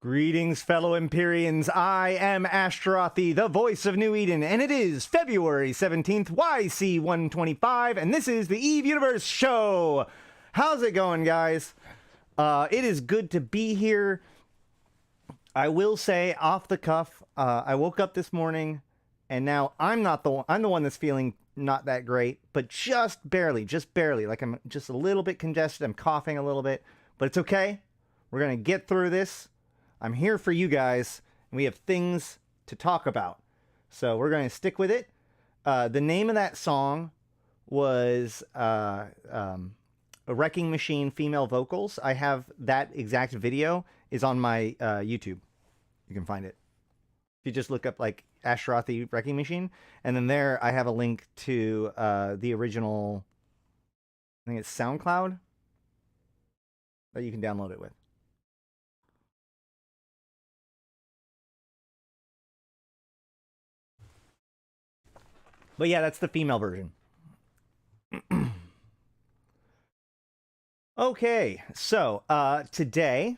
Greetings, fellow Empyreans. I am Ashtarothi, the voice of New Eden, and it is February 17th, YC 125, and this is the Eve Universe Show. How's it going, guys? It is good to be here. I will say, off the cuff, I woke up this morning, and now I'm the one that's feeling not that great, but just barely. Like I'm just a little bit congested. I'm coughing a little bit, but it's okay. We're gonna get through this. I'm here for you guys, and we have things to talk about. So we're going to stick with it. The name of that song was A Wrecking Machine Female Vocals. I have that exact video is on my YouTube. You can find it. If you just look up like Ashtarothi Wrecking Machine, and then there I have a link to the original, I think it's SoundCloud, that you can download it with. But yeah, that's the female version. Okay, so today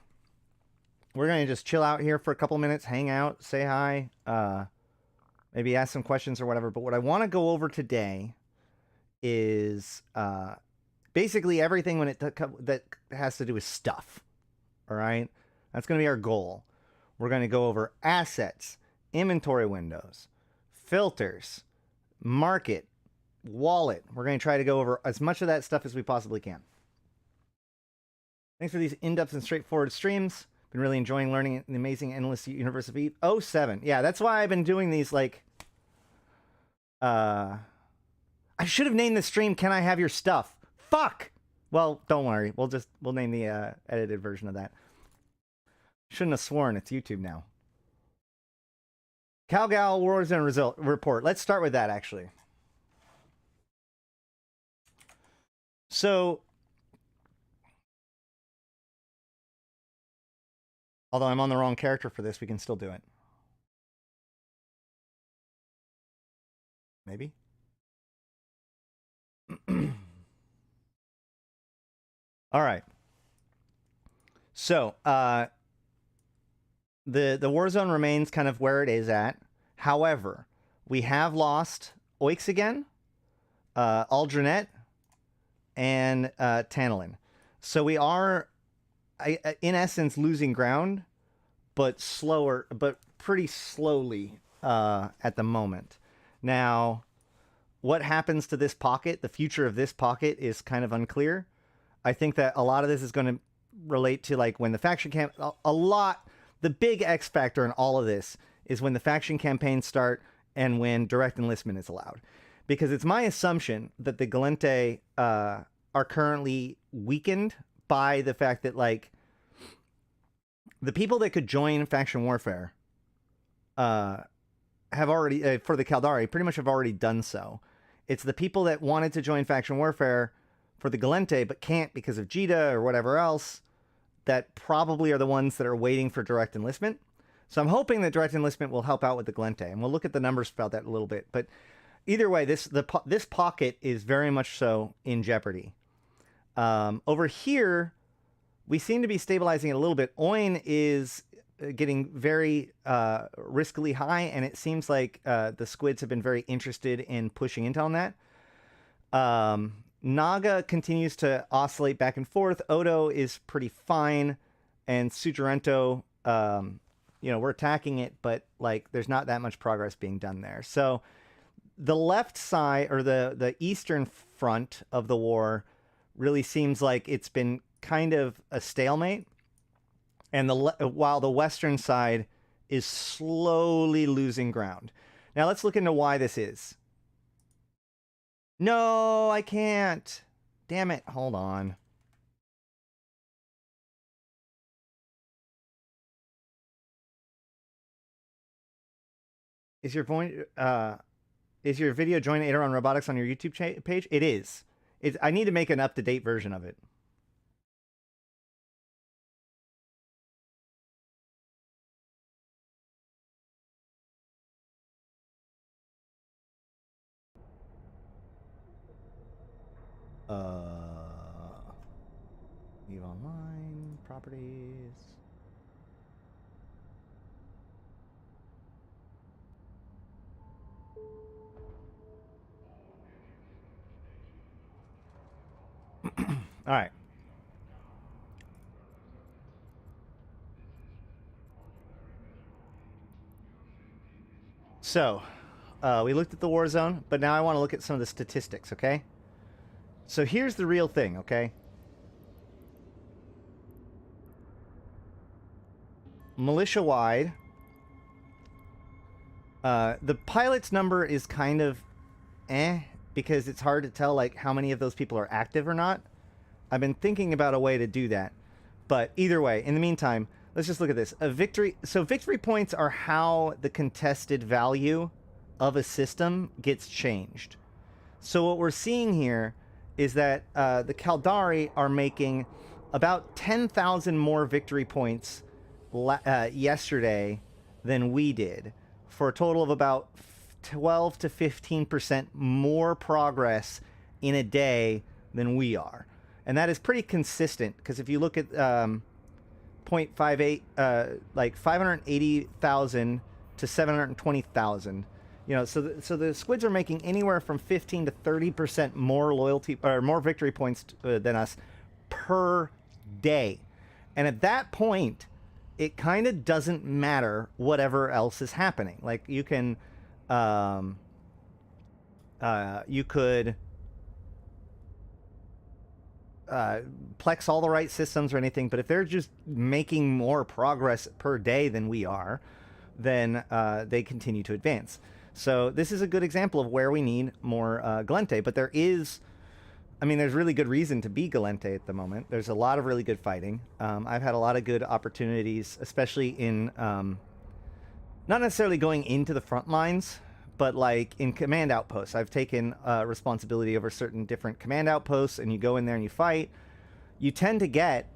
we're going to just chill out here for a couple minutes, hang out, say hi, maybe ask some questions or whatever. But what I want to go over today is basically everything that has to do with stuff. All right, that's going to be our goal. We're going to go over assets, inventory windows, filters, market, wallet. We're going to try to go over as much of that stuff as we possibly can. Thanks for these in-depth and straightforward streams. Been really enjoying learning the amazing endless universe of Eve. 07. Yeah, that's why I've been doing these like I should have named the stream Can I Have Your Stuff? Fuck. Well, don't worry. We'll name the edited version of that. Shouldn't have sworn. It's YouTube now. Calgal Warzone report. Let's start with that, actually. So, although I'm on the wrong character for this, we can still do it. Maybe? All right. So, the Warzone remains kind of where it is at. However, we have lost Oix again, Aldrinette, and Tantalin. So we are, in essence, losing ground, but pretty slowly at the moment. Now, what happens to this pocket, the future of this pocket, is kind of unclear. I think that a lot of this is going to relate to like when the faction camp, the big X factor in all of this is when the faction campaigns start and when direct enlistment is allowed. Because it's my assumption that the Gallente are currently weakened by the fact that, like, the people that could join faction warfare have already, for the Caldari, pretty much have already done so. It's the people that wanted to join faction warfare for the Gallente but can't because of JITA or whatever else that probably are the ones that are waiting for direct enlistment. So I'm hoping that direct enlistment will help out with the Gallente, and we'll look at the numbers about that a little bit. But either way, this pocket is very much so in jeopardy. Over here, we seem to be stabilizing it a little bit. Oin is getting very riskily high, and it seems like the squids have been very interested in pushing into on that. Naga continues to oscillate back and forth. Odo is pretty fine, and Sujirento, we're attacking it, but like there's not that much progress being done there. So the left side, or the eastern front of the war, really seems like it's been kind of a stalemate, and while the western side is slowly losing ground. Now let's look into why this is. No, I can't. Damn it. Hold on. Is your video Join Aderon Robotics on your YouTube page? It is. I need to make an up-to-date version of it. Leave online, properties. All right. So, we looked at the war zone, but now I want to look at some of the statistics, okay? So here's the real thing, okay? Militia-wide, the pilot's number is kind of because it's hard to tell like how many of those people are active or not. I've been thinking about a way to do that. But either way, in the meantime, let's just look at this. A victory. So victory points are how the contested value of a system gets changed. So what we're seeing here is that the Caldari are making about 10,000 more victory points yesterday than we did, for a total of about 12 to 15% more progress in a day than we are. And that is pretty consistent, because if you look at 0.58, like 580,000 to 720,000, you know, so the squids are making anywhere from 15 to 30% more loyalty or more victory points than us per day. And at that point, it kind of doesn't matter whatever else is happening. Like you can, you could plex all the right systems or anything, but if they're just making more progress per day than we are, then they continue to advance. So this is a good example of where we need more Gallente, but there is, I mean, there's really good reason to be Gallente at the moment. There's a lot of really good fighting. I've had a lot of good opportunities, especially in, not necessarily going into the front lines, but like in command outposts. I've taken responsibility over certain different command outposts, and you go in there and you fight. You tend to get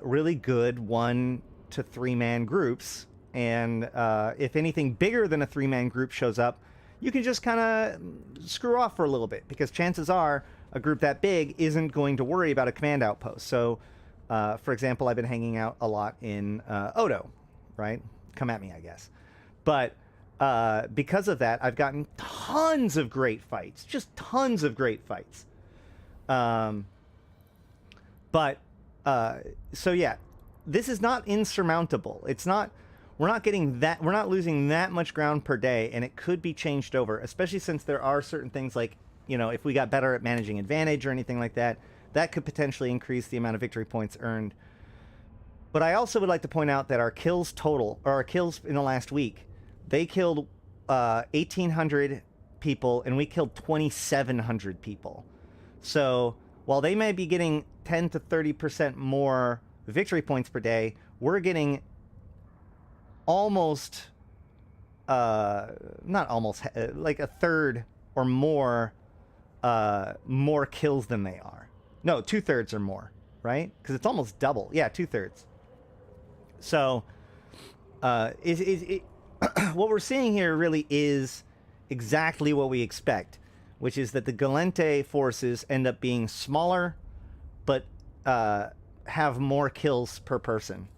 really good 1 to 3 man groups, and if anything bigger than a 3-man group shows up, you can just kind of screw off for a little bit, because chances are a group that big isn't going to worry about a command outpost. So, for example, I've been hanging out a lot in Odo, right? Come at me, I guess. But because of that, I've gotten tons of great fights, just tons of great fights. So yeah, this is not insurmountable. It's not, we're not losing that much ground per day, and it could be changed over, especially since there are certain things like, you know, if we got better at managing advantage or anything like that, that could potentially increase the amount of victory points earned. But I also would like to point out that our kills total, or our kills in the last week, they killed 1,800 people, and we killed 2,700 people. So while they may be getting 10 to 30% more victory points per day, we're getting almost, not almost, like a third or more, more kills than they are. No, 2/3 or more, right? Because it's almost double. Yeah, 2/3. So, what we're seeing here really is exactly what we expect, which is that the Gallente forces end up being smaller, but have more kills per person.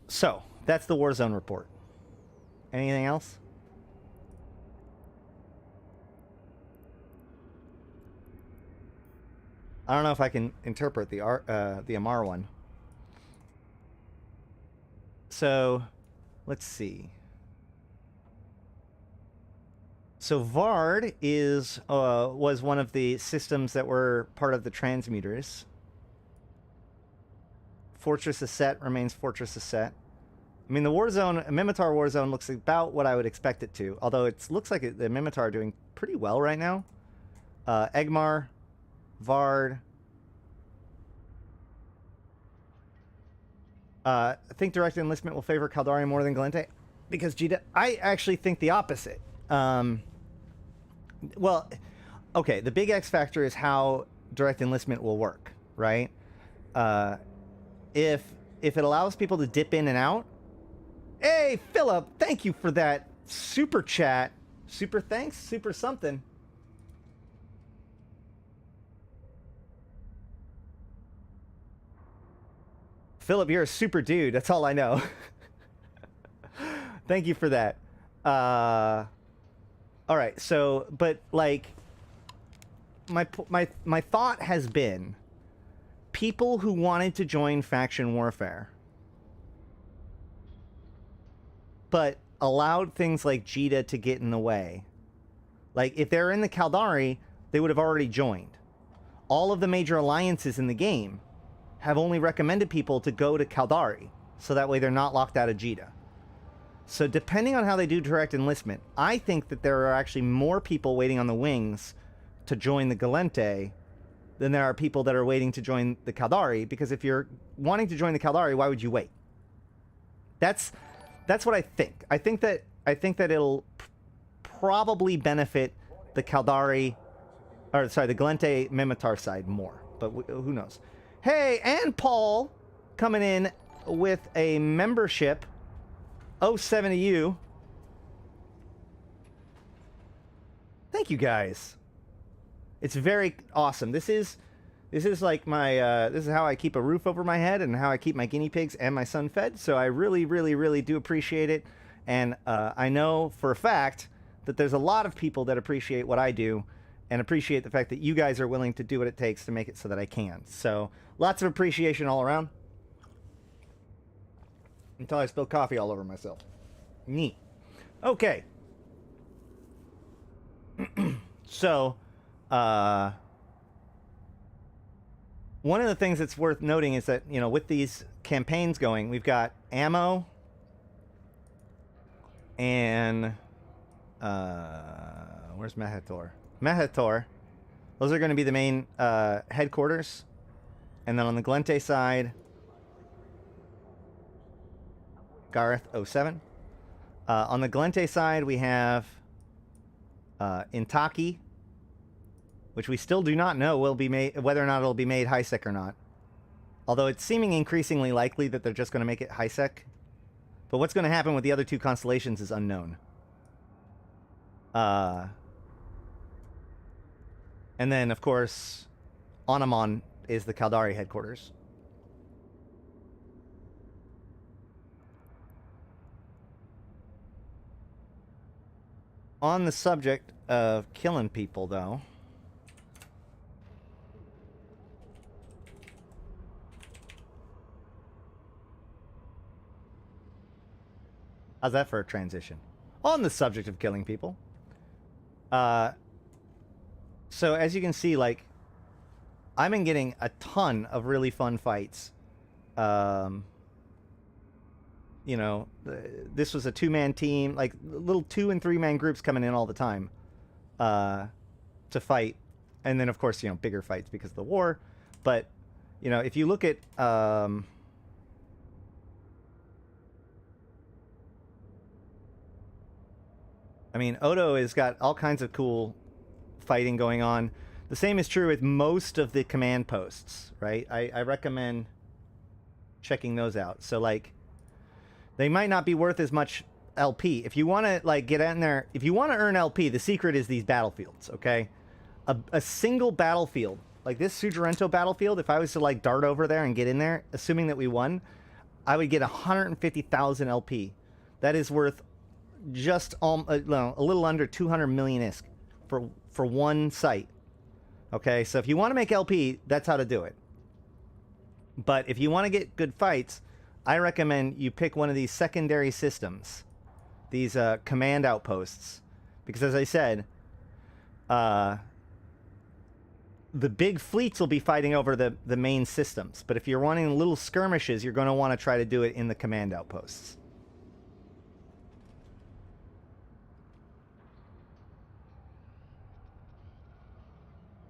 So, that's the Warzone report. Anything else? I don't know if I can interpret the Amarr one. So, let's see. So Vard was one of the systems that were part of the transmuters. Fortress Asset remains Fortress Asset. I mean, the Warzone, Minmatar Warzone looks about what I would expect it to, although it looks like the Minmatar are doing pretty well right now. Egmar, Vard. I think direct enlistment will favor Caldari more than Gallente, because I actually think the opposite. Well, okay, the big X factor is how direct enlistment will work, right? If it allows people to dip in and out. Hey, Philip, thank you for that super chat. Super thanks, super something. Philip, you're a super dude. That's all I know. Thank you for that. All right. So, but like, my thought has been, people who wanted to join faction warfare, but allowed things like Jita to get in the way. Like, if they're in the Caldari, they would have already joined. All of the major alliances in the game have only recommended people to go to Caldari, so that way they're not locked out of Jita. So depending on how they do direct enlistment, I think that there are actually more people waiting on the wings to join the Gallente than there are people that are waiting to join the Caldari, because if you're wanting to join the Caldari, why would you wait? That's what I think. I think that it'll probably benefit the Caldari, or sorry, the Gallente Minmatar side more, but who knows? Hey, and Paul coming in with a membership. 07 to you. Thank you guys. It's very awesome. This is like my this is how I keep a roof over my head and how I keep my guinea pigs and my son fed. So I really do appreciate it, and I know for a fact that there's a lot of people that appreciate what I do and appreciate the fact that you guys are willing to do what it takes to make it so that I can. So lots of appreciation all around. Until I spill coffee all over myself. Neat. Okay. So, one of the things that's worth noting is that, you know, with these campaigns going, we've got ammo and, where's Mehator? Mehator. Those are going to be the main headquarters. And then on the Gallente side, Gareth 07. On the Gallente side, we have Intaki, which we still do not know will be made, whether or not it'll be made high-sec or not. Although it's seeming increasingly likely that they're just going to make it high-sec. But what's going to happen with the other two constellations is unknown. And then, of course, Onamon is the Caldari headquarters. On the subject of killing people, though, how's that for a transition? On the subject of killing people, so as you can see, like, I've been getting a ton of really fun fights. You know, this was a two-man team, like little 2- and 3-man groups coming in all the time to fight. And then, of course, you know, bigger fights because of the war. But, you know, if you look at... I mean, Odo has got all kinds of cool fighting going on. The same is true with most of the command posts, right? I recommend checking those out. So, like, they might not be worth as much LP. If you want to, like, get in there, if you want to earn LP, the secret is these battlefields, okay? A single battlefield, like this Sujirento battlefield, if I was to, like, dart over there and get in there, assuming that we won, I would get 150,000 LP. That is worth just a little under 200 million ISK for one site. Okay, so if you want to make LP, that's how to do it. But if you want to get good fights, I recommend you pick one of these secondary systems, these command outposts, because as I said, the big fleets will be fighting over the main systems. But if you're wanting little skirmishes, you're going to want to try to do it in the command outposts.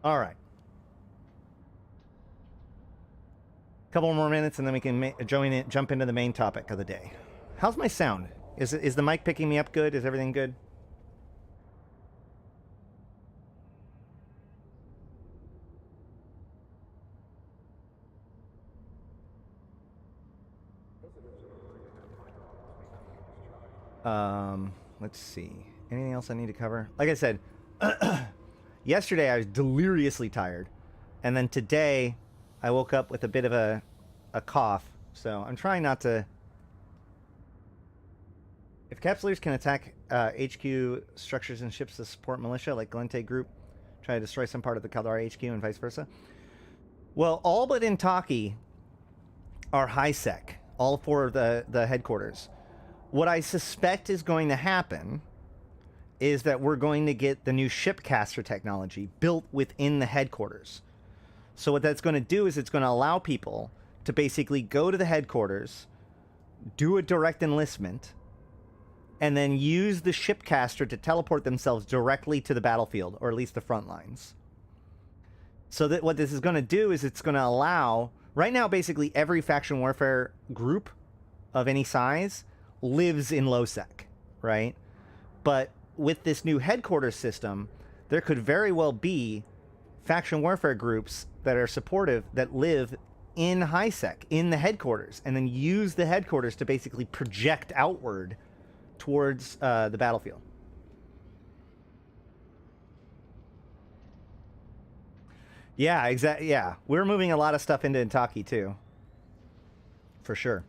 All right. Couple more minutes and then we can jump into the main topic of the day. How's my sound? Is the mic picking me up good? Is everything good? Let's see. Anything else I need to cover? Like I said, yesterday I was deliriously tired, and then today I woke up with a bit of a cough. So I'm trying not to If capsuleers can attack HQ structures and ships to support militia, like Galente Group, try to destroy some part of the Caldari HQ and vice versa. Well, all but Intaki are high-sec, all four of the headquarters. What I suspect is going to happen is that we're going to get the new shipcaster technology built within the headquarters. So what that's going to do is it's going to allow people to basically go to the headquarters, do a direct enlistment, and then use the shipcaster to teleport themselves directly to the battlefield, or at least the front lines. So that what this is going to do is it's going to allow... Right now, basically, every faction warfare group of any size lives in low-sec, right? But with this new headquarters system, there could very well be faction warfare groups that are supportive that live in high-sec, in the headquarters, and then use the headquarters to basically project outward towards the battlefield. Yeah, exactly. Yeah, we're moving a lot of stuff into Intaki too, for sure.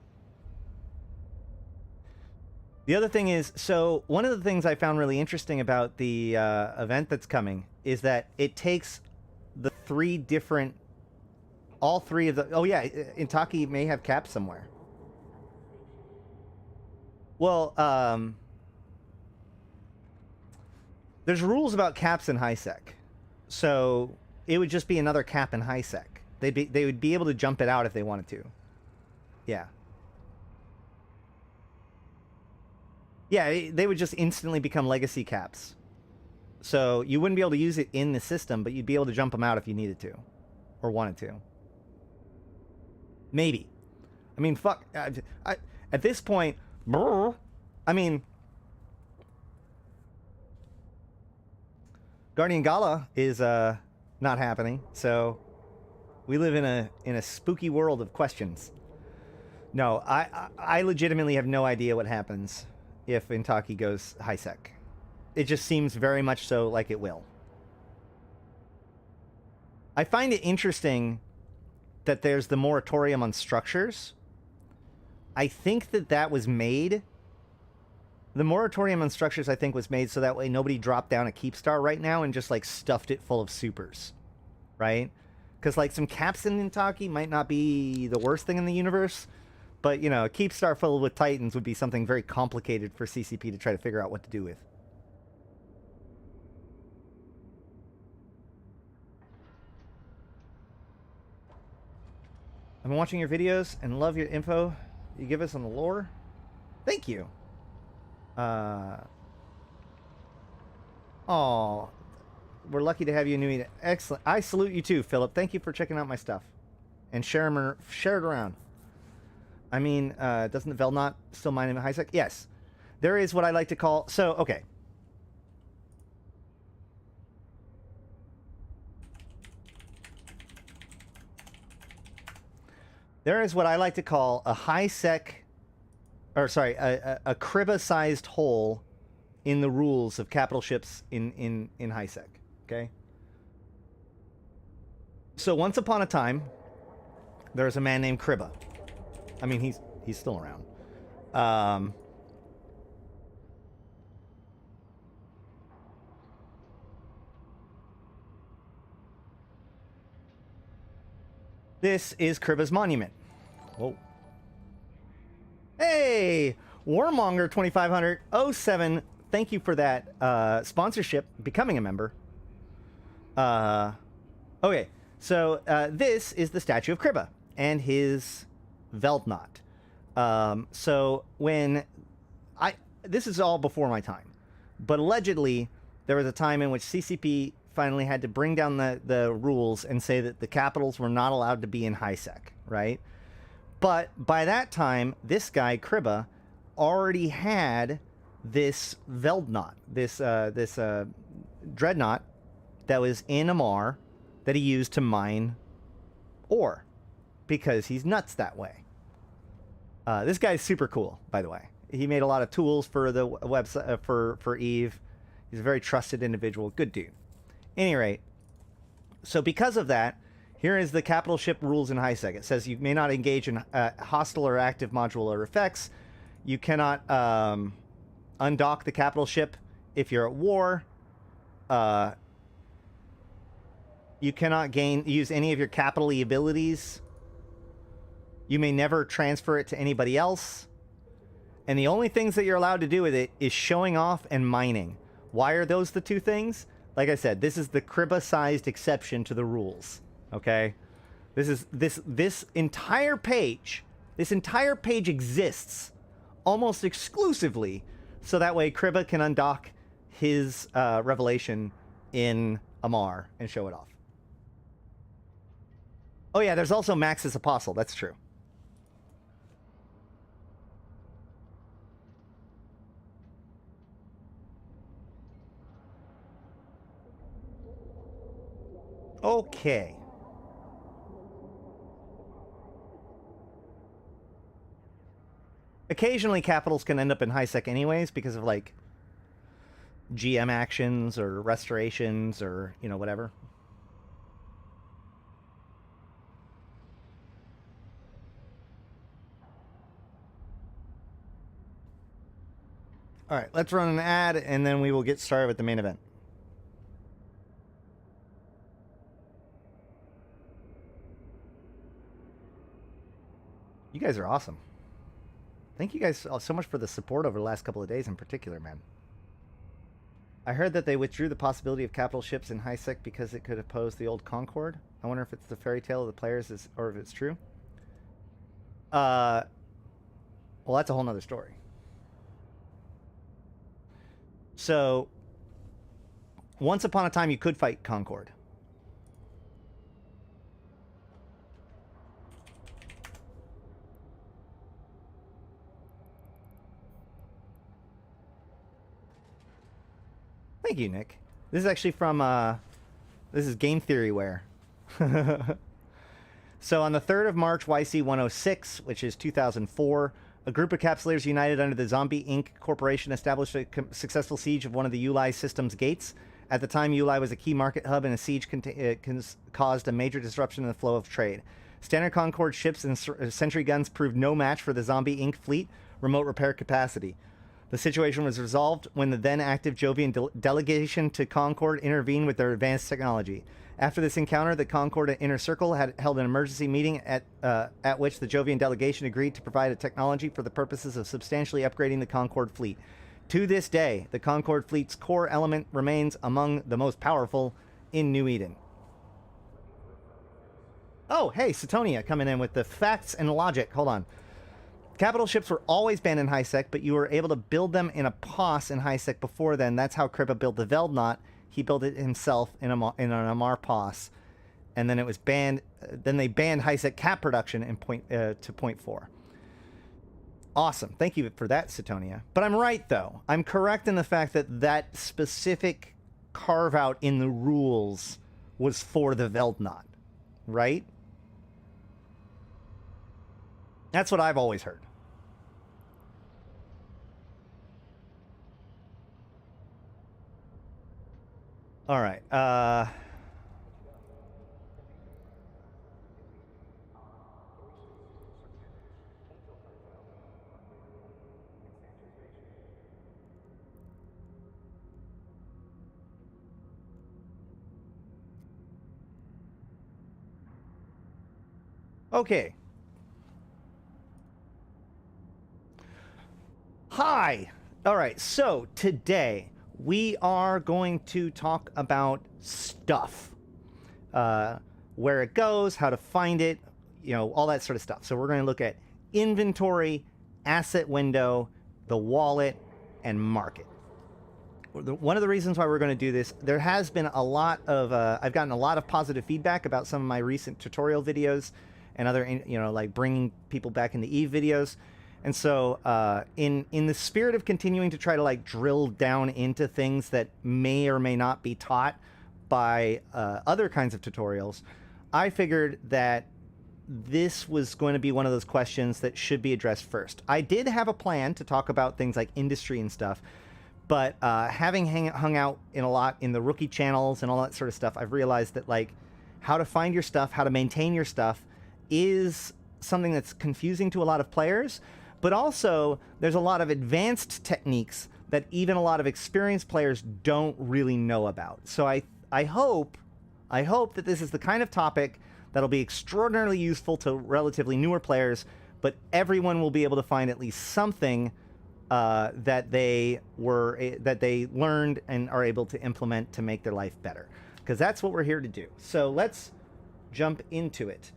The other thing is, so one of the things I found really interesting about the event that's coming is that it takes the three different, all three of the. Oh yeah, Intaki may have caps somewhere. Well, there's rules about caps in high sec, so it would just be another cap in high sec. They would be able to jump it out if they wanted to. Yeah. Yeah, they would just instantly become legacy caps. So you wouldn't be able to use it in the system, but you'd be able to jump them out if you needed to, or wanted to. Maybe. I mean, fuck. At this point, I mean, Guardian Gala is not happening, so we live in a spooky world of questions. No, I legitimately have no idea what happens if Intaki goes high sec. It just seems very much so like it will. I find it interesting that there's the moratorium on structures. I think that was made. The moratorium on structures, I think, was made so that way nobody dropped down a Keepstar right now and just, like, stuffed it full of supers. Right? Because, like, some caps in Intaki might not be the worst thing in the universe, but, you know, a Keepstar filled with Titans would be something very complicated for CCP to try to figure out what to do with. I've been watching your videos and love your info you give us on the lore. Thank you. Oh, we're lucky to have you, Nui. Excellent. I salute you too, Philip. Thank you for checking out my stuff and share it around. I mean, doesn't the Velnot still mine in high sec? Yes. There is what I like to call... So, okay. There is what I like to call a high sec... Or, sorry, a Kriba-sized hole in the rules of capital ships in high sec. Okay? So, once upon a time, there was a man named Kriba. I mean, he's still around. This is Kriba's monument. Whoa. Hey! Warmonger 2500 thank you for that sponsorship, becoming a member. Okay, so this is the statue of Kriba and his Veldnot. So when this is all before my time, but allegedly there was a time in which CCP finally had to bring down the rules and say that the capitals were not allowed to be in high sec, right? But by that time, this guy Kriba already had this Veldnot, this dreadnought that was in Amar that he used to mine ore because he's nuts that way. This guy's super cool, by the way. He made a lot of tools for the website for Eve. He's a very trusted individual, good dude. Any rate, so because of that, here is the capital ship rules in high sec. It says you may not engage in hostile or active modular effects. You cannot undock the capital ship if you're at war. You cannot use any of your capital-y abilities. You may never transfer it to anybody else. And the only things that you're allowed to do with it is showing off and mining. Why are those the two things? Like I said, this is the Kriba-sized exception to the rules. Okay? This entire page exists almost exclusively so that way Kriba can undock his revelation in Amarr and show it off. Oh yeah, there's also Max's Apostle. That's true. Okay. Occasionally capitals can end up in high sec anyways because of like GM actions or restorations or, you know, whatever. All right, let's run an ad and then we will get started with the main event. You guys are awesome. Thank you guys so much for the support over the last couple of days in particular, man. I heard that they withdrew the possibility of capital ships in high sec because it could oppose the old Concord. I wonder if it's the fairy tale of the players or if it's true. Well, that's a whole nother story. So, once upon a time, you could fight Concord. Thank you, Nick. This is actually from, this is Game Theoryware. So on the 3rd of March, YC 106, which is 2004, a group of capsulators united under the Zombie Inc. Corporation established a successful siege of one of the Uli systems gates. At the time, Uli was a key market hub, and a siege caused a major disruption in the flow of trade. Standard Concord ships and sentry guns proved no match for the Zombie Inc. fleet remote repair capacity. The situation was resolved when the then active Jovian delegation to Concord intervened with their advanced technology. After this encounter, the Concord Inner Circle had held an emergency meeting at which the Jovian delegation agreed to provide a technology for the purposes of substantially upgrading the Concord fleet. To this day, the Concord fleet's core element remains among the most powerful in New Eden. Oh, hey, Satonia coming in with the facts and logic. Hold on. Capital ships were always banned in high sec, but you were able to build them in a POS in high sec before then. That's how Kripa built the Veldknot. He built it himself in an Amarr POS, and then it was banned. Then they banned high sec cap production in to 0.4. Awesome, thank you for that, Satonia. But I'm right though. I'm correct in the fact that that specific carve out in the rules was for the Veldknot, right? That's what I've always heard. All right. Okay. Hi. All right. So today we are going to talk about stuff, where it goes, how to find it, you know, all that sort of stuff. So we're going to look at inventory, asset window, the wallet, and market. One of the reasons why we're going to do this, there has been a lot of, I've gotten a lot of positive feedback about some of my recent tutorial videos and other, you know, like bringing people back into Eve videos. And so in the spirit of continuing to try to like drill down into things that may or may not be taught by other kinds of tutorials, I figured that this was going to be one of those questions that should be addressed first. I did have a plan to talk about things like industry and stuff, but having hung out in a lot in the rookie channels and all that sort of stuff, I've realized that like how to find your stuff, how to maintain your stuff is something that's confusing to a lot of players. But also, there's a lot of advanced techniques that even a lot of experienced players don't really know about. So I hope that this is the kind of topic that'll be extraordinarily useful to relatively newer players, but everyone will be able to find at least something that they learned and are able to implement to make their life better, because that's what we're here to do. So let's jump into it.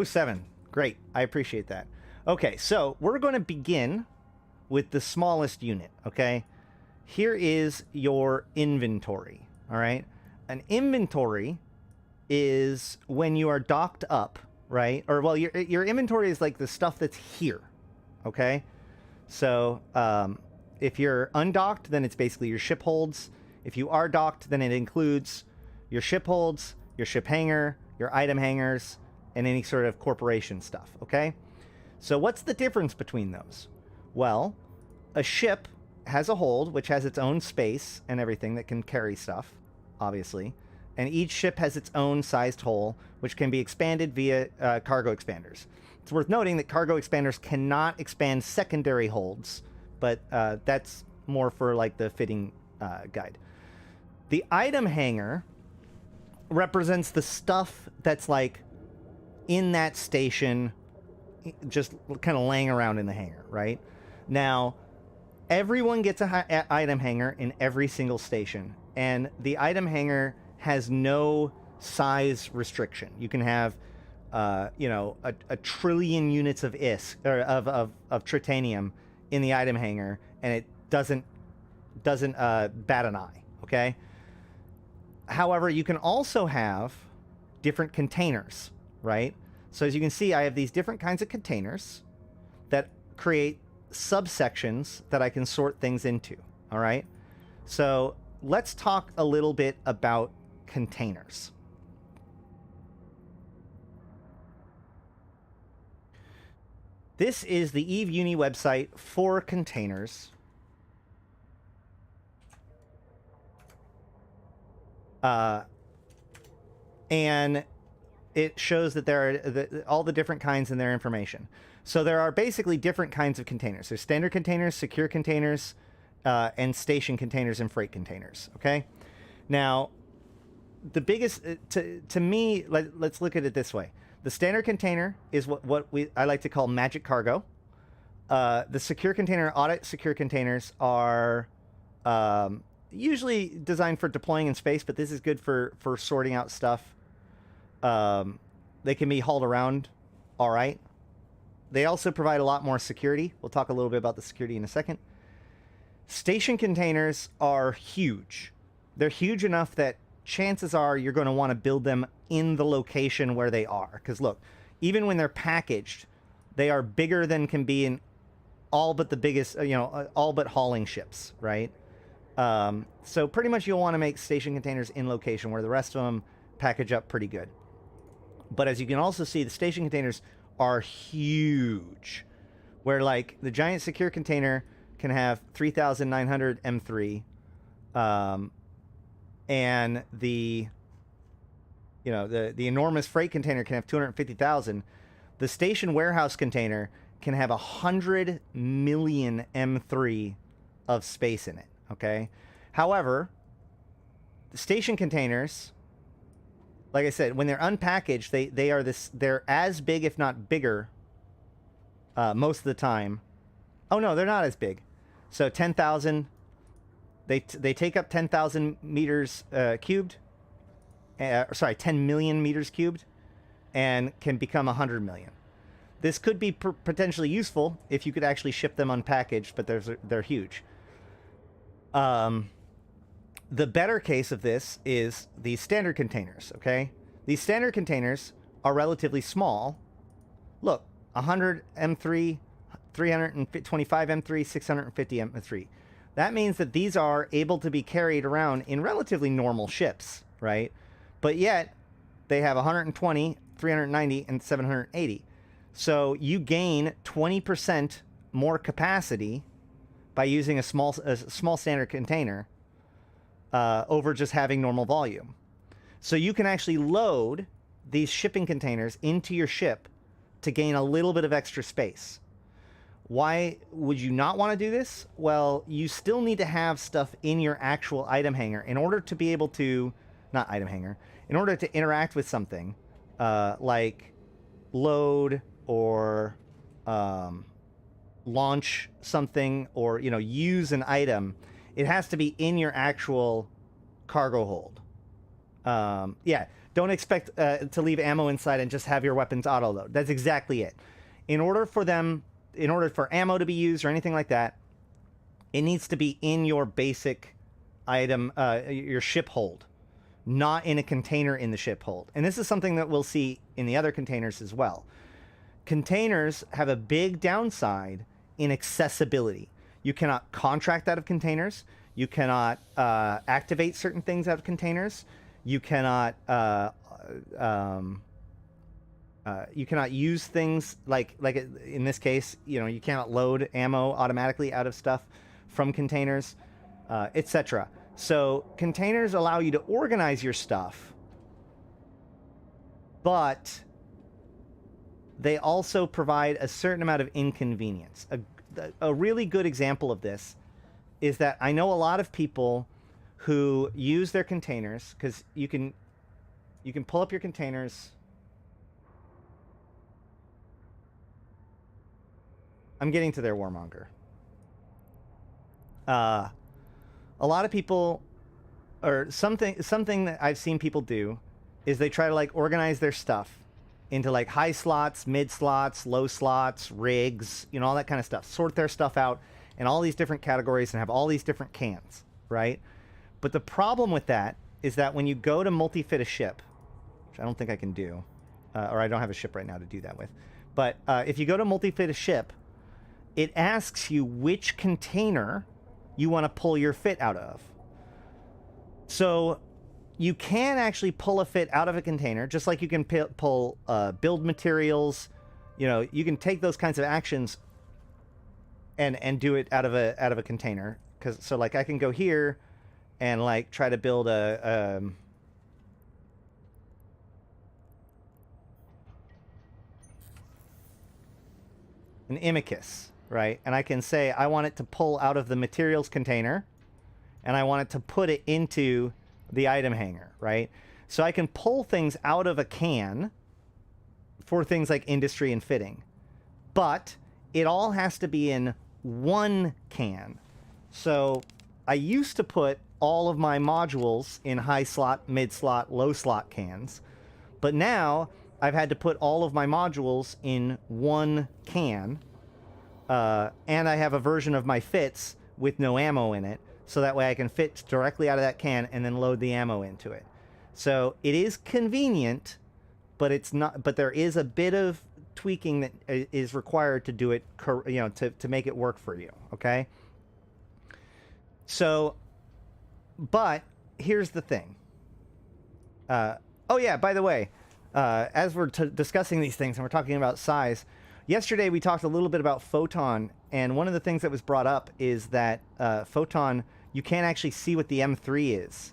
07. Great. I appreciate that. Okay, so we're going to begin with the smallest unit, okay? Here is your inventory, all right? An inventory is when you are docked up, right? Or, well, your inventory is like the stuff that's here, okay? So, if you're undocked, then it's basically your ship holds. If you are docked, then it includes your ship holds, your ship hangar, your item hangars, and any sort of corporation stuff, okay? So what's the difference between those? Well, a ship has a hold, which has its own space and everything that can carry stuff, obviously. And each ship has its own sized hull, which can be expanded via cargo expanders. It's worth noting that cargo expanders cannot expand secondary holds, but that's more for like the fitting guide. The item hanger represents the stuff that's like in that station, just kind of laying around in the hangar, right? Now, everyone gets a item hanger in every single station, and the item hanger has no size restriction. You can have, a trillion units of of tritanium in the item hanger, and it doesn't bat an eye. Okay. However, you can also have different containers, right? So as you can see, I have these different kinds of containers that create subsections that I can sort things into. All right. So let's talk a little bit about containers. This is the Eve Uni website for containers. And it shows that there are all the different kinds in their information. So there are basically different kinds of containers. There's standard containers, secure containers, and station containers and freight containers. Okay. Now, the biggest to me, let's look at it this way. The standard container is what I like to call magic cargo. The secure container, audit secure containers are usually designed for deploying in space, but this is good for sorting out stuff. They can be hauled around all right. They also provide a lot more security. We'll talk a little bit about the security in a second. Station containers are huge. They're huge enough that chances are you're going to want to build them in the location where they are. Because look, even when they're packaged, they are bigger than can be in all but the biggest, all but hauling ships, right? So pretty much you'll want to make station containers in location where the rest of them package up pretty good. But as you can also see, the station containers are huge, where like the giant secure container can have 3,900 M3, and the enormous freight container can have 250,000. The station warehouse container can have 100 million M3 of space in it. Okay. However, the station containers, like I said, when they're unpackaged, they're as big, if not bigger, most of the time. Oh no, they're not as big. So 10,000. They take up 10,000 meters cubed. 10 million meters cubed, and can become 100 million. This could be potentially useful if you could actually ship them unpackaged, but they're huge. The better case of this is the standard containers, okay? These standard containers are relatively small. Look, 100 M3, 325 M3, 650 M3. That means that these are able to be carried around in relatively normal ships, right? But yet, they have 120, 390, and 780. So you gain 20% more capacity by using a small standard container over just having normal volume. So you can actually load these shipping containers into your ship to gain a little bit of extra space. Why would you not want to do this? Well, you still need to have stuff in your actual item hanger in order to be able to, not item hanger, in order to interact with something like load or launch something, or use an item. It has to be in your actual cargo hold. Yeah, don't expect to leave ammo inside and just have your weapons auto load. That's exactly it. In order for ammo to be used or anything like that, it needs to be in your basic item, your ship hold, not in a container in the ship hold. And this is something that we'll see in the other containers as well. Containers have a big downside in accessibility. You cannot contract out of containers. You cannot activate certain things out of containers. You cannot use things like in this case, you cannot load ammo automatically out of stuff from containers, etc. So containers allow you to organize your stuff, but they also provide a certain amount of inconvenience. A really good example of this is that I know a lot of people who use their containers, because you can pull up your containers. I'm getting to their Warmonger. A lot of people, or something that I've seen people do, is they try to organize their stuff into high slots, mid slots, low slots, rigs, all that kind of stuff. Sort their stuff out in all these different categories and have all these different cans, right? But the problem with that is that when you go to multi-fit a ship, which I don't think I can do, or I don't have a ship right now to do that with, but if you go to multi-fit a ship, it asks you which container you want to pull your fit out of. So you can actually pull a fit out of a container, just like you can pull build materials. You can take those kinds of actions and do it out of a container. So I can go here and try to build an Imicus, right? And I can say I want it to pull out of the materials container, and I want it to put it into the item hanger, right? So I can pull things out of a can for things like industry and fitting, but it all has to be in one can. So I used to put all of my modules in high slot, mid slot, low slot cans, but now I've had to put all of my modules in one can, and I have a version of my fits with no ammo in it, so that way I can fit directly out of that can and then load the ammo into it. So it is convenient, but it's not. But there is a bit of tweaking that is required to do it, to make it work for you. Okay. So, but here's the thing. Oh yeah, by the way, as we're discussing these things and we're talking about size, yesterday we talked a little bit about Photon, and one of the things that was brought up is that Photon, you can't actually see what the M3 is.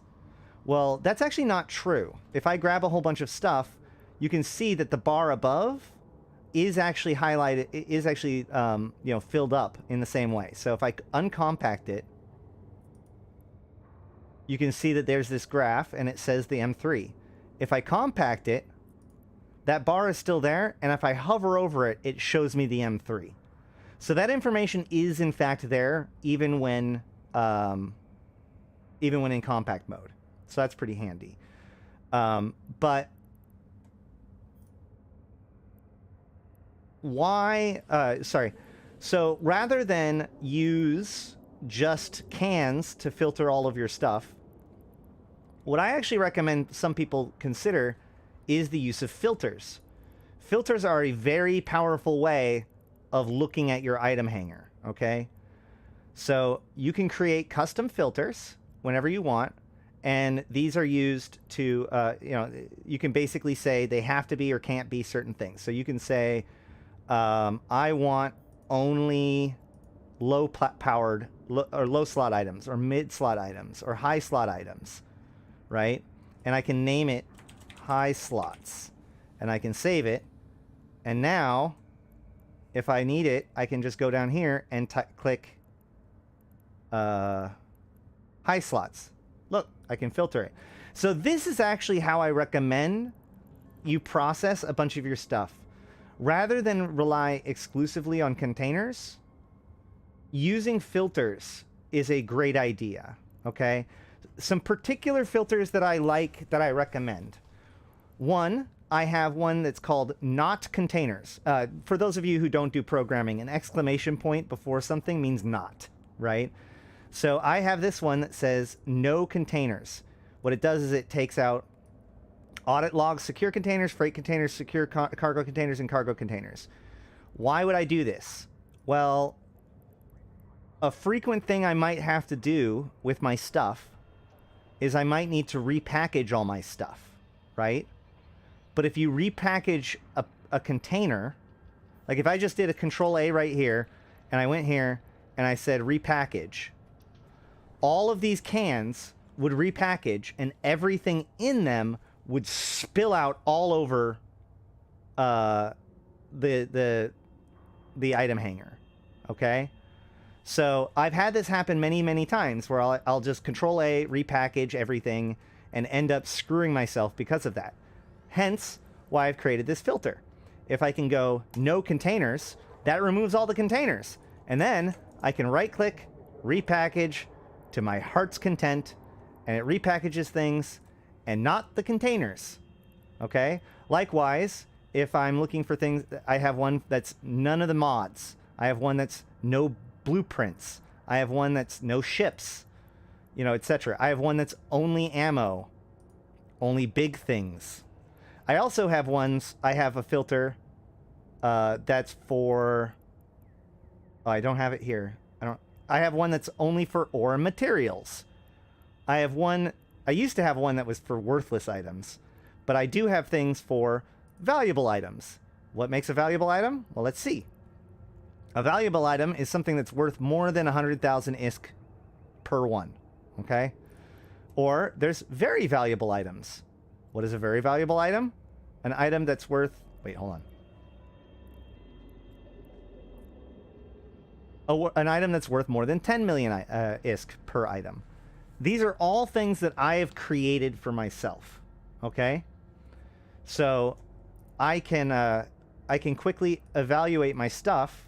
Well, that's actually not true. If I grab a whole bunch of stuff, you can see that the bar above is actually highlighted, is actually filled up in the same way. So if I uncompact it, you can see that there's this graph and it says the M3. If I compact it, that bar is still there, and if I hover over it, it shows me the M3. So that information is in fact there, even when in compact mode. So that's pretty handy. But why? Sorry. So rather than use just cans to filter all of your stuff, what I actually recommend some people consider is the use of filters. Filters are a very powerful way of looking at your item hanger, okay? So you can create custom filters whenever you want, and these are used to, you can basically say they have to be or can't be certain things. So you can say, I want only low-powered or low-slot items, or mid-slot items, or high-slot items, right? And I can name it high slots, and I can save it, And now, if I need it, I can just go down here and click high slots. Look, I can filter it. So this is actually how I recommend you process a bunch of your stuff. Rather than rely exclusively on containers, using filters is a great idea, okay? Some particular filters that I like, that I recommend. One, I have one that's called not containers. For those of you who don't do programming, an exclamation point before something means not, right? So I have this one that says no containers. What it does is it takes out audit logs, secure containers, freight containers, secure cargo containers, and cargo containers. Why would I do this? Well, a frequent thing I might have to do with my stuff is I might need to repackage all my stuff, right? But if you repackage a container, like if I just did a Control A right here, and I went here and I said repackage, all of these cans would repackage and everything in them would spill out all over the item hanger, okay? So I've had this happen many, many times where I'll just Control A, repackage everything, and end up screwing myself because of that. Hence why I've created this filter. If I can go no containers, that removes all the containers. And then I can right click, repackage to my heart's content, and it repackages things and not the containers. Okay? Likewise, if I'm looking for things, I have one that's none of the mods. I have one that's no blueprints. I have one that's no ships, you know, etc. I have one that's only ammo, only big things. I also have ones, I have a filter that's for, oh, I don't have it here. I have one that's only for ore materials. I have one, I used to have one that was for worthless items, but I do have things for valuable items. What makes a valuable item? Well, let's see. A valuable item is something that's worth more than 100,000 ISK per one, okay? Or there's very valuable items. What is a very valuable item? An item that's worth... Wait, hold on. An item that's worth more than 10 million ISK per item. These are all things that I have created for myself, okay? So I can quickly evaluate my stuff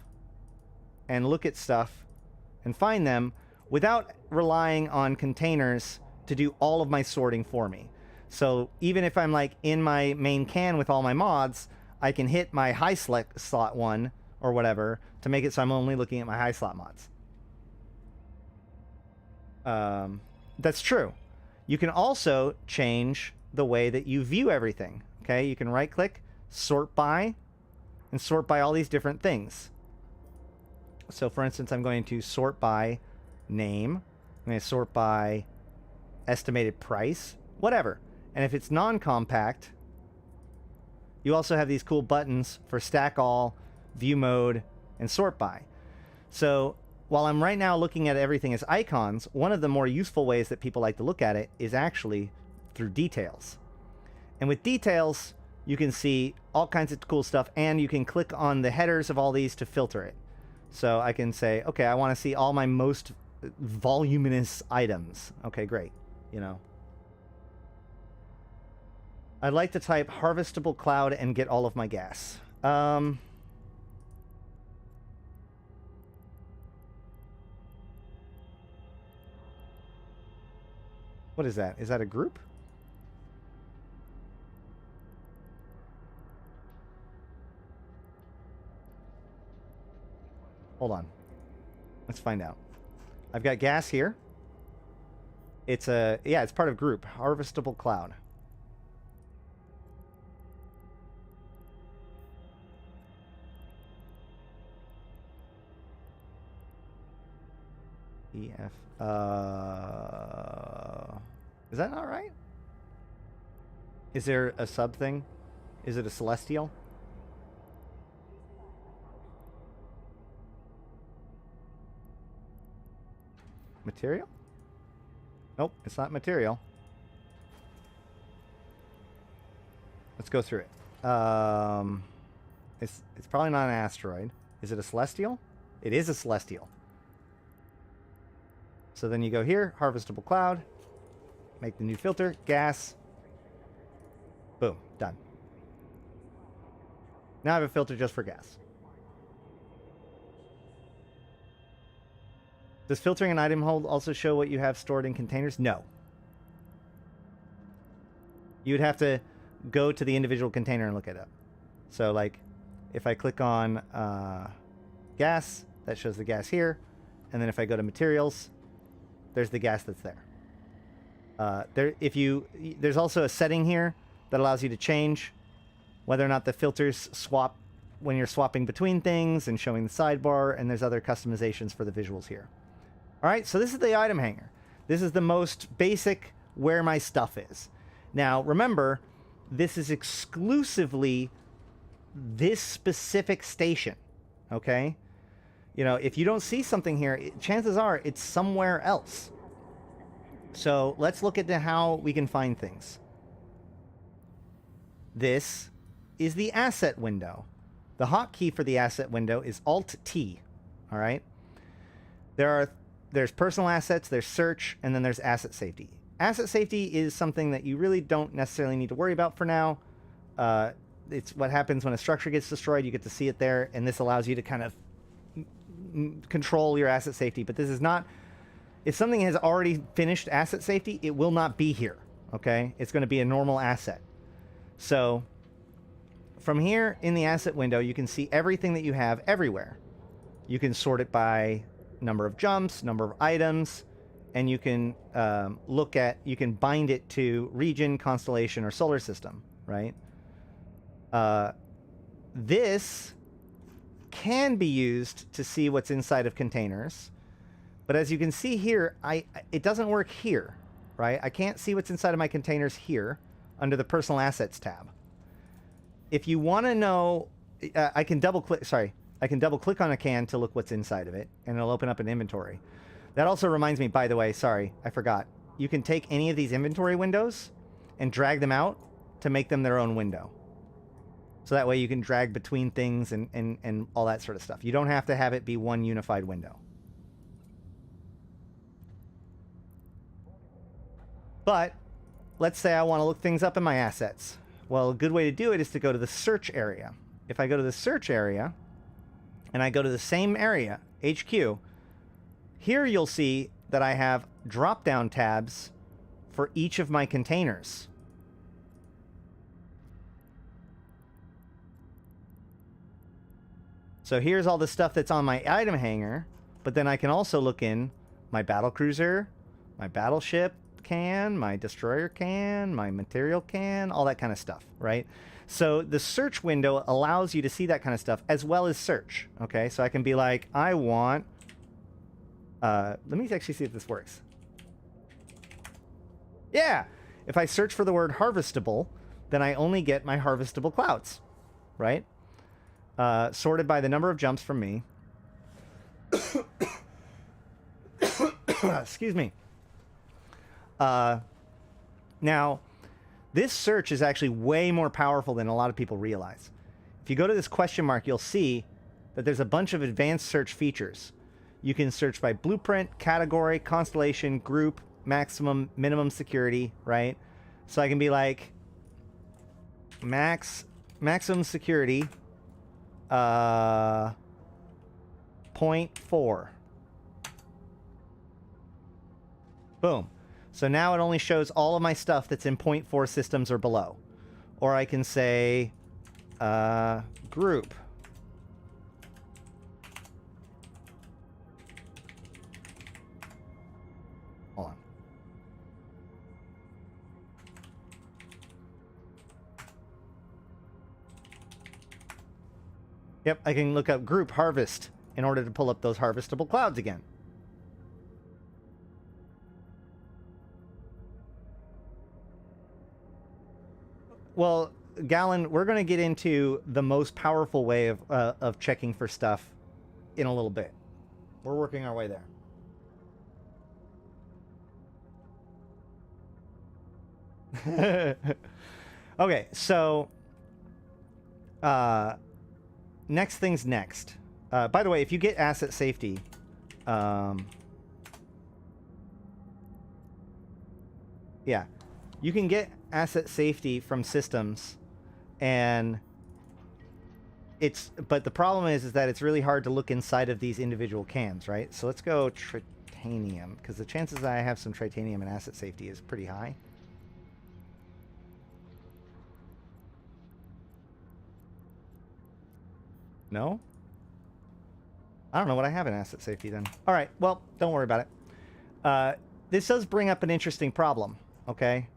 and look at stuff and find them without relying on containers to do all of my sorting for me. So even if I'm like in my main can with all my mods, I can hit my high slot one or whatever to make it so I'm only looking at my high slot mods. That's true. You can also change the way that you view everything. Okay, you can right click, sort by, and sort by all these different things. So for instance, I'm going to sort by name. I'm going to sort by estimated price, whatever. And if it's non-compact, you also have these cool buttons for stack all, view mode, and sort by. So while I'm right now looking at everything as icons, one of the more useful ways that people like to look at it is actually through details. And with details, you can see all kinds of cool stuff, and you can click on the headers of all these to filter it. So I can say, okay, I want to see all my most voluminous items. Okay, great. You know, I'd like to type harvestable cloud and get all of my gas. What is that? Is that a group? Hold on. Let's find out. I've got gas here. It's a, yeah, it's part of group. Harvestable cloud. EF. Is that not right? Is there a sub thing? Is it a celestial? Material? Nope, it's not material. Let's go through it. It's probably not an asteroid. Is it a celestial? It is a celestial. So then you go here, harvestable cloud, make the new filter, gas. Boom, done. Now I have a filter just for gas. Does filtering an item hold also show what you have stored in containers? No. You would have to go to the individual container and look it up. So, like, if I click on gas, that shows the gas here. And then if I go to materials, there's the gas that's there. There's also a setting here that allows you to change whether or not the filters swap when you're swapping between things and showing the sidebar, and there's other customizations for the visuals here. All right, so this is the item hanger. This is the most basic where my stuff is. Now, remember, this is exclusively this specific station, okay? You know, if you don't see something here, chances are it's somewhere else. So let's look at how we can find things. This is the asset window. The hotkey for the asset window is Alt-T, all right? There's personal assets, there's search, and then there's asset safety. Asset safety is something that you really don't necessarily need to worry about for now. It's what happens when a structure gets destroyed. You get to see it there, and this allows you to kind of control your asset safety. But this is not... If something has already finished asset safety, it will not be here, okay? It's going to be a normal asset. So from here in the asset window, you can see everything that you have everywhere. You can sort it by number of jumps, number of items, and you can you can bind it to region, constellation, or solar system, right? This can be used to see what's inside of containers, but as you can see here, it doesn't work here, right? I can't see what's inside of my containers here under the personal assets tab. If you want to know, I can double click on a can to look what's inside of it, and it'll open up an inventory. That also reminds me, by the way, sorry, I forgot. You can take any of these inventory windows and drag them out to make them their own window. So that way you can drag between things and all that sort of stuff. You don't have to have it be one unified window. But let's say I want to look things up in my assets. Well, a good way to do it is to go to the search area. If I go to the search area and I go to the same area, HQ, here you'll see that I have drop-down tabs for each of my containers. So here's all the stuff that's on my item hanger, but then I can also look in my battlecruiser, my battleship can, my destroyer can, my material can, all that kind of stuff, right? So the search window allows you to see that kind of stuff as well as search, okay? So I can be like, I want... let me actually see if this works. Yeah! If I search for the word harvestable, then I only get my harvestable clouds, right? Sorted by the number of jumps from me. Excuse me. Now, this search is actually way more powerful than a lot of people realize. If you go to this question mark, you'll see that there's a bunch of advanced search features. You can search by blueprint, category, constellation, group, maximum, minimum security, right? So I can be like, maximum security, 0.4. Boom. So now it only shows all of my stuff that's in 0.4 systems or below. Or I can say, group. Hold on. Yep, I can look up group harvest in order to pull up those harvestable clouds again. Well, Galen, we're going to get into the most powerful way of checking for stuff in a little bit. We're working our way there. Okay, so next thing's next. By the way, if you get asset safety, yeah, you can get asset safety from systems, and but the problem is that it's really hard to look inside of these individual cans, right? So let's go titanium, because the chances that I have some titanium and asset safety is pretty high. No? I don't know what I have in asset safety then. All right, well, don't worry about it. This does bring up an interesting problem, okay?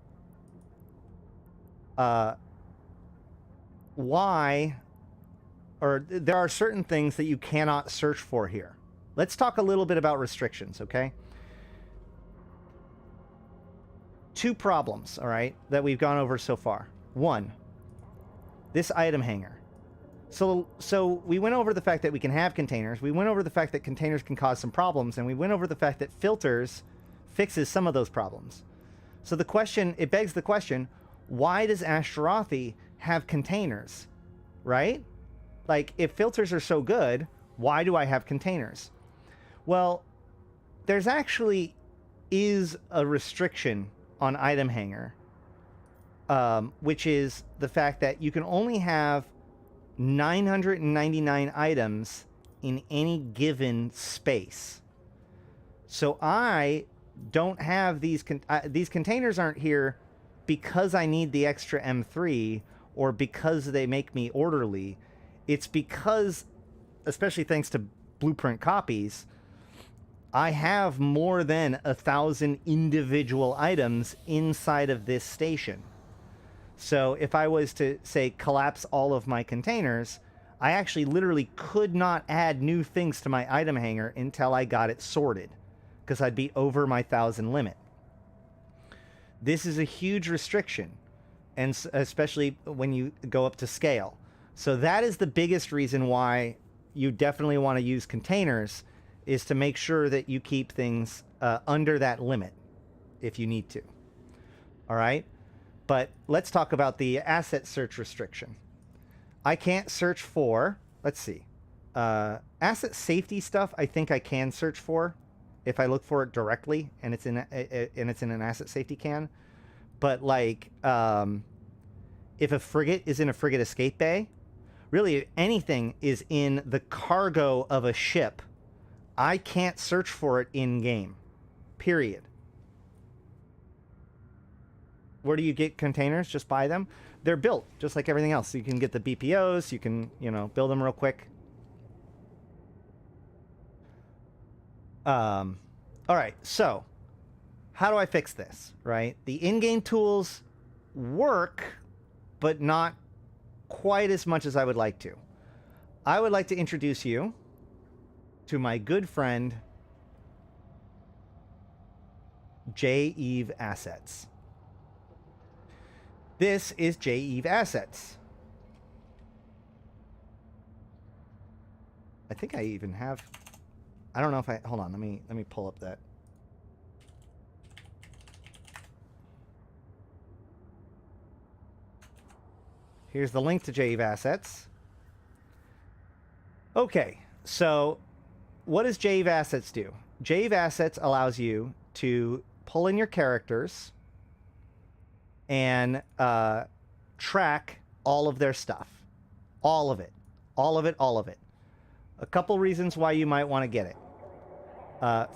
Why, or there are certain things that you cannot search for here. Let's talk a little bit about restrictions, okay? Two problems, all right, that we've gone over so far. One, this item hanger. So we went over the fact that we can have containers. We went over the fact that containers can cause some problems, and we went over the fact that filters fixes some of those problems. So it begs the question, why does Ashtarothi have containers, right? Like, if filters are so good, why do I have containers? Well, there's actually is a restriction on item hanger, which is the fact that you can only have 999 items in any given space. So I don't have these containers aren't here because I need the extra M3 or because they make me orderly. It's because, especially thanks to Blueprint copies, I have more than 1,000 individual items inside of this station. So if I was to, say, collapse all of my containers, I actually literally could not add new things to my item hanger until I got it sorted, because I'd be over my 1,000 limit. This is a huge restriction, and especially when you go up to scale. So that is the biggest reason why you definitely want to use containers, is to make sure that you keep things under that limit if you need to. All right? But let's talk about the asset search restriction. I can't search for, let's see, asset safety stuff. I think I can search for if I look for it directly, and it's in an asset safety can. But like, if a frigate is in a frigate escape bay, really if anything is in the cargo of a ship, I can't search for it in game. Period. Where do you get containers? Just buy them. They're built just like everything else. You can get the BPOs. You can, build them real quick. All right. So how do I fix this, right? The in-game tools work, but not quite as much as I would like to. I would like to introduce you to my good friend, J-Eve Assets. This is J-Eve Assets. I think I even have, I don't know if hold on, let me pull up that. Here's the link to J-Eve Assets. Okay, so what does J-Eve Assets do? J-Eve Assets allows you to pull in your characters and track all of their stuff. All of it. All of it, all of it. A couple reasons why you might want to get it.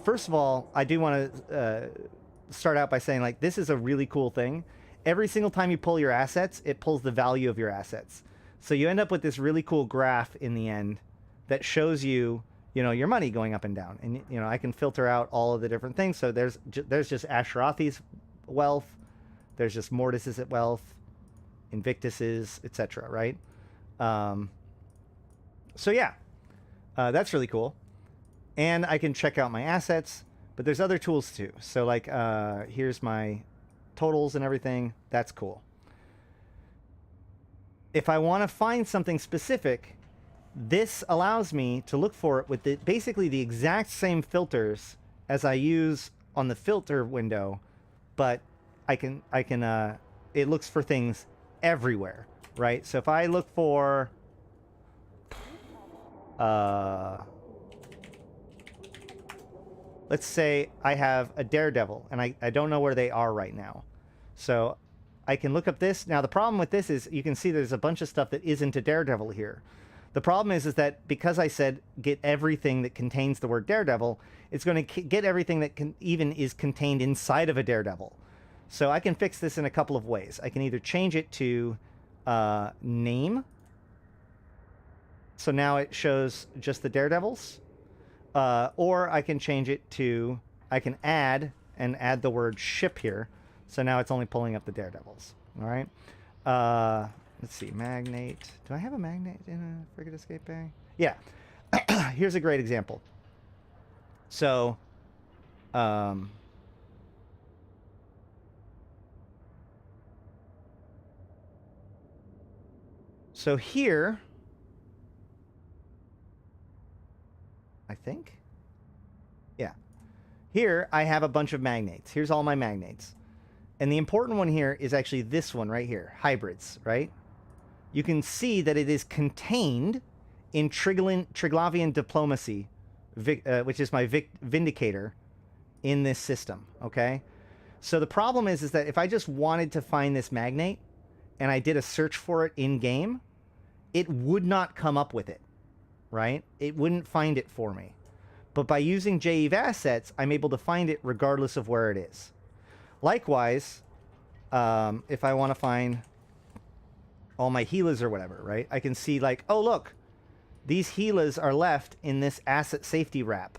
First of all, I do want to start out by saying, like, this is a really cool thing. Every single time you pull your assets, it pulls the value of your assets. So you end up with this really cool graph in the end that shows you, your money going up and down. And, I can filter out all of the different things. So there's just Ashtarothi's wealth. There's just Mortis's wealth, Invictus's, etc., right? So yeah, that's really cool. And I can check out my assets, but there's other tools too. So like, here's my totals and everything. That's cool. If I want to find something specific, this allows me to look for it with basically the exact same filters as I use on the filter window, but it looks for things everywhere, right? So if I look for, let's say I have a Daredevil, and I don't know where they are right now. So I can look up this. Now, the problem with this is you can see there's a bunch of stuff that isn't a Daredevil here. The problem is that because I said get everything that contains the word Daredevil, it's going to get everything that even is contained inside of a Daredevil. So I can fix this in a couple of ways. I can either change it to name. So now it shows just the Daredevils. Or I can change it to, I can add the word ship here. So now it's only pulling up the Daredevils. All right. Let's see. Magnate. Do I have a magnate in a Frigate Escape Bay? Yeah. Here's a great example. So, so here, I think. Yeah. Here, I have a bunch of magnates. Here's all my magnates. And the important one here is actually this one right here, hybrids, right? You can see that it is contained in Triglavian diplomacy, which is my Vindicator in this system, okay? So the problem is that if I just wanted to find this magnate and I did a search for it in-game, it would not come up with it, right? It wouldn't find it for me. But by using JEVE assets, I'm able to find it regardless of where it is. Likewise, if I want to find all my Helas or whatever, right? I can see like, oh, look, these Helas are left in this asset safety wrap.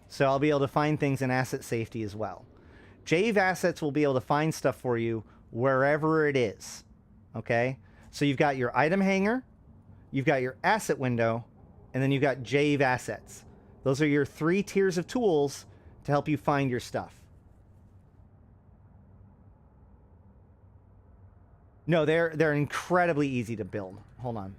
So I'll be able to find things in asset safety as well. JEVE assets will be able to find stuff for you wherever it is, okay? So you've got your item hanger, you've got your asset window, and then you've got JEVE assets. Those are your 3 tiers of tools to help you find your stuff. No, they're incredibly easy to build. Hold on.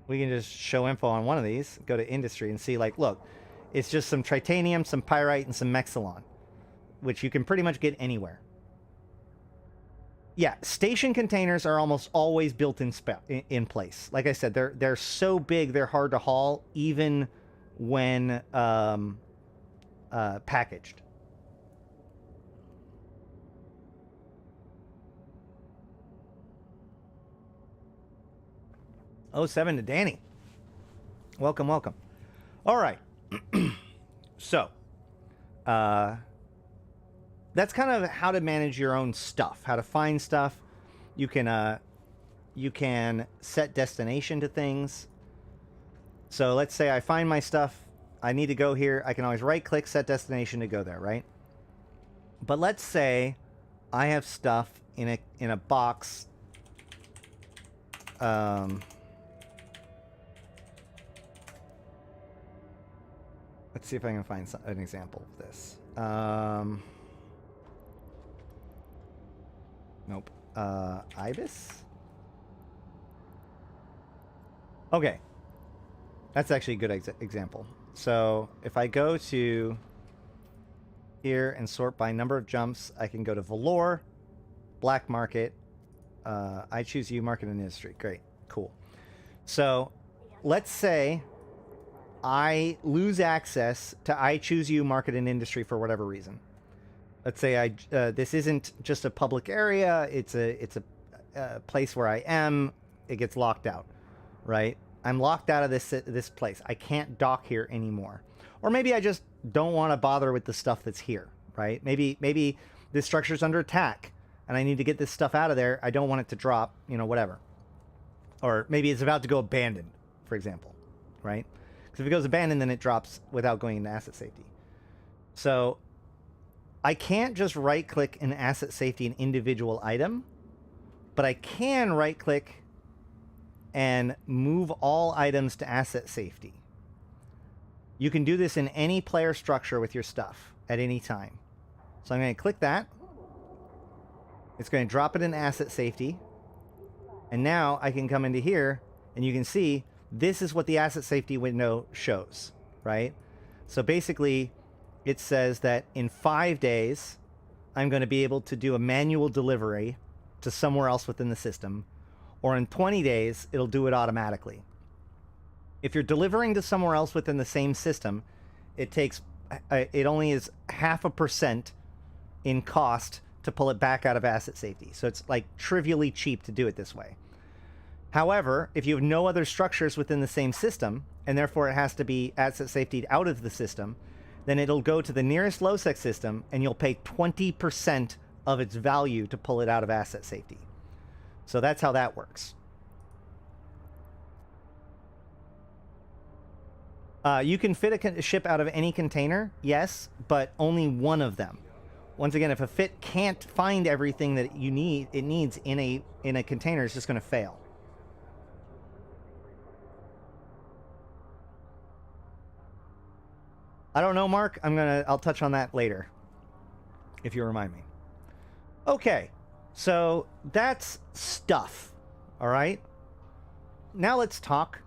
We can just show info on one of these, go to industry and see like, look, it's just some titanium, some pyrite, and some mexilon, which you can pretty much get anywhere. Yeah, station containers are almost always built in place. Like I said, they're so big, they're hard to haul, even when packaged. Oh, 7 to Danny. Welcome, welcome. All right. So, that's kind of how to manage your own stuff, how to find stuff. You can set destination to things. So let's say I find my stuff. I need to go here. I can always right-click, set destination to go there, right? But let's say I have stuff in a box. Let's see if I can find an example of this. Nope. Ibis? Okay. That's actually a good example. So if I go to here and sort by number of jumps, I can go to Valor, Black Market, I choose you, Market and Industry. Great. Cool. So let's say I lose access to I choose you, Market and Industry for whatever reason. Let's say this isn't just a public area, it's a place where I am, it gets locked out, right? I'm locked out of this place. I can't dock here anymore. Or maybe I just don't want to bother with the stuff that's here, right? Maybe this structure's under attack and I need to get this stuff out of there. I don't want it to drop, whatever. Or maybe it's about to go abandoned, for example, right? Because if it goes abandoned, then it drops without going into asset safety. So I can't just right-click in asset safety an individual item, but I can right-click and move all items to asset safety. You can do this in any player structure with your stuff at any time. So I'm going to click that. It's going to drop it in asset safety. And now I can come into here and you can see this is what the asset safety window shows, right? So basically it says that in 5 days, I'm going to be able to do a manual delivery to somewhere else within the system, or in 20 days, it'll do it automatically. If you're delivering to somewhere else within the same system, it only is 0.5% in cost to pull it back out of asset safety. So it's like trivially cheap to do it this way. However, if you have no other structures within the same system, and therefore it has to be asset safetied out of the system, then it'll go to the nearest low-sec system, and you'll pay 20% of its value to pull it out of asset safety. So that's how that works. You can fit a ship out of any container, yes, but only one of them. Once again, if a fit can't find everything that it needs in a container, it's just going to fail. I don't know, Mark. I'll touch on that later, if you remind me. Okay, so that's stuff. All right. Now let's talk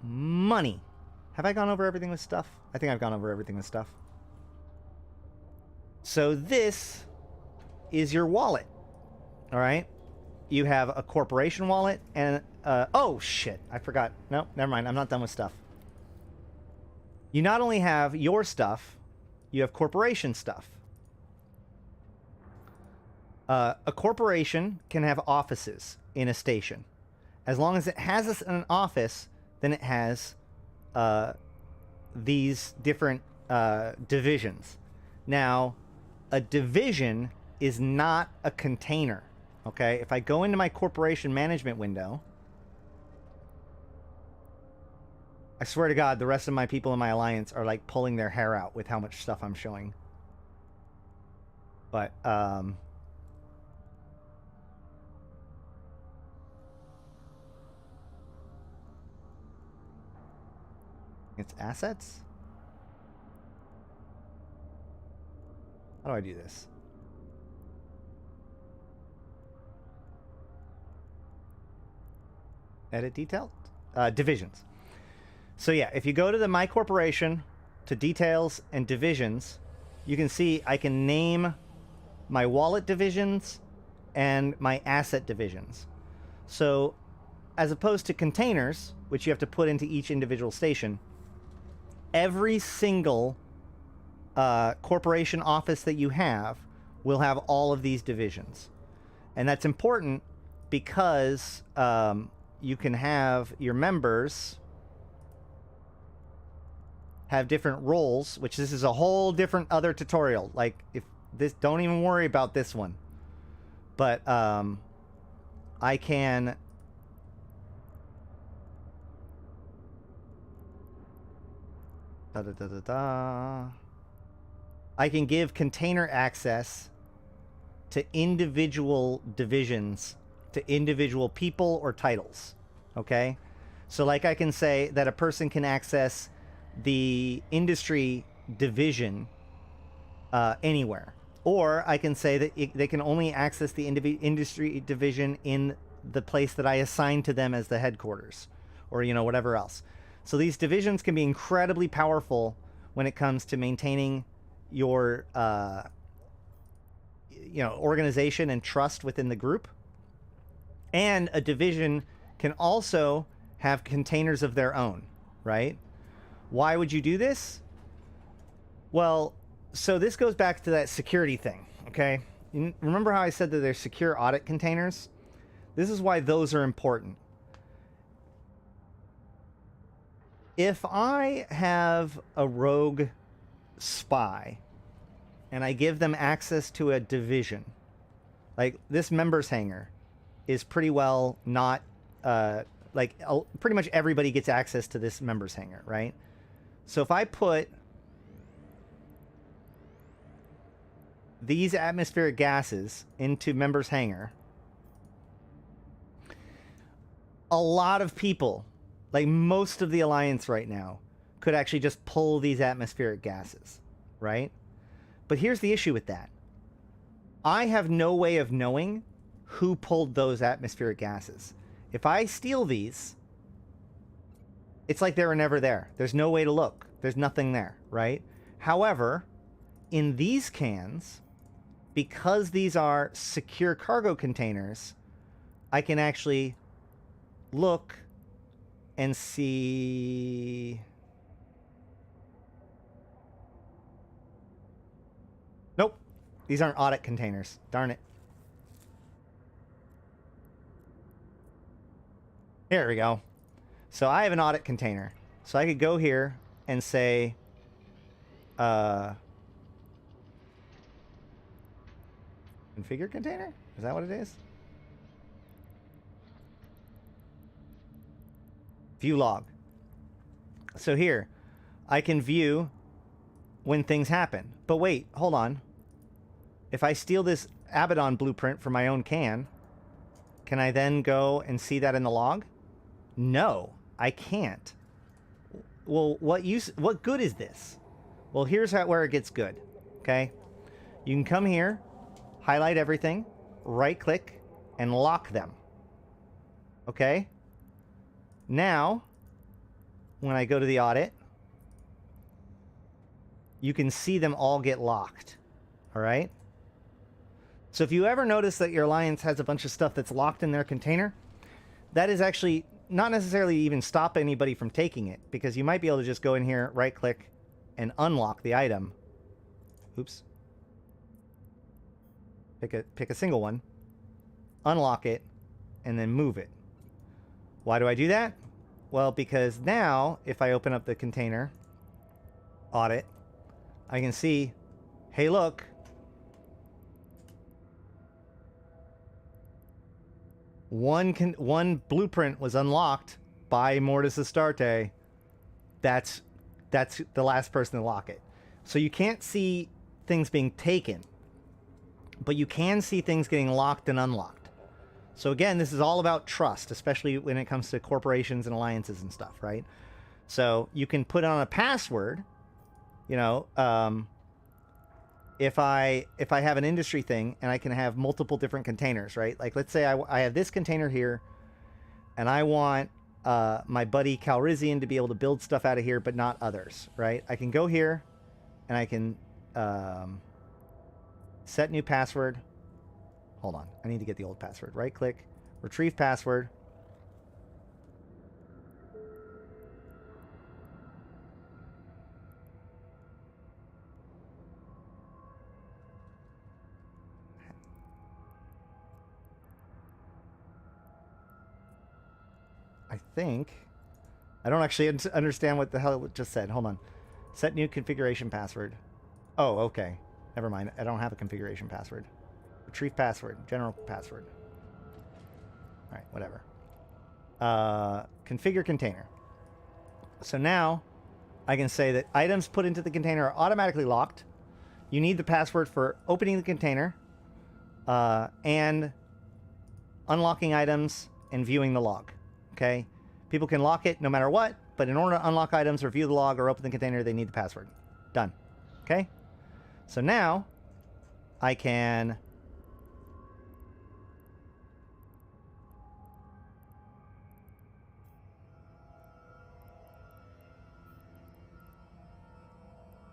money. Have I gone over everything with stuff? I think I've gone over everything with stuff. So this is your wallet. All right. You have a corporation wallet and oh shit, I forgot. No, never mind. I'm not done with stuff. You not only have your stuff, you have corporation stuff. A corporation can have offices in a station. As long as it has an office, then it has these different divisions. Now, a division is not a container, okay? If I go into my corporation management window, I swear to God, the rest of my people in my alliance are like pulling their hair out with how much stuff I'm showing. But, it's assets? How do I do this? Edit detail? Divisions. So yeah, if you go to the My Corporation, to details and divisions, you can see I can name my wallet divisions and my asset divisions. So as opposed to containers, which you have to put into each individual station, every single corporation office that you have will have all of these divisions. And that's important because you can have your members have different roles, which this is a whole different other tutorial. Like, if this, don't even worry about this one. But I can I can give container access to individual divisions, to individual people or titles. Okay? So like I can say that a person can access the industry division anywhere. Or I can say that they can only access the industry division in the place that I assign to them as the headquarters, or, you know, whatever else. So these divisions can be incredibly powerful when it comes to maintaining your organization and trust within the group. And a division can also have containers of their own, right? Why would you do this? Well, so this goes back to that security thing, okay? You remember how I said that there's secure audit containers? This is why those are important. If I have a rogue spy and I give them access to a division, like this members hangar is pretty well not, pretty much everybody gets access to this members hangar, right? So if I put these atmospheric gases into members hangar, a lot of people, like most of the alliance right now, could actually just pull these atmospheric gases, right? But here's the issue with that. I have no way of knowing who pulled those atmospheric gases. If I steal these, it's like they were never there. There's no way to look. There's nothing there, right? However, in these cans, because these are secure cargo containers, I can actually look and see. Nope. These aren't audit containers. Darn it. Here we go. So I have an audit container. So I could go here and say, configure container? Is that what it is? View log. So here, I can view when things happen. But wait, hold on. If I steal this Abaddon blueprint from my own can I then go and see that in the log? No, I can't. Well, what good is this? Well, here's where it gets good, okay? You can come here, highlight everything, right-click, and lock them, okay? Now, when I go to the audit, you can see them all get locked, all right? So if you ever notice that your alliance has a bunch of stuff that's locked in their container, that is actually not necessarily even stop anybody from taking it, because you might be able to just go in here, right-click, and unlock the item. Oops. Pick a single one, unlock it, and then move it. Why do I do that? Well, because now, if I open up the container audit, I can see, hey, look, one blueprint was unlocked by Mortis Astarte. That's the last person to lock it. So you can't see things being taken, but you can see things getting locked and unlocked. So again, this is all about trust, especially when it comes to corporations and alliances and stuff, right? So you can put on a password, you know, if I have an industry thing and I can have multiple different containers, right? Like, let's say I have this container here and I want my buddy Calrissian to be able to build stuff out of here, but not others, right? I can go here and I can set new password. Hold on. I need to get the old password. Right click, retrieve password. I don't actually understand what the hell it just said. Hold on. Set new configuration password. Oh, okay. Never mind. I don't have a configuration password. Retrieve password. General password. All right, whatever. Configure container. So now I can say that items put into the container are automatically locked. You need the password for opening the container and unlocking items and viewing the log. Okay? People can lock it no matter what, but in order to unlock items or view the log or open the container, they need the password. Done. Okay? So now I can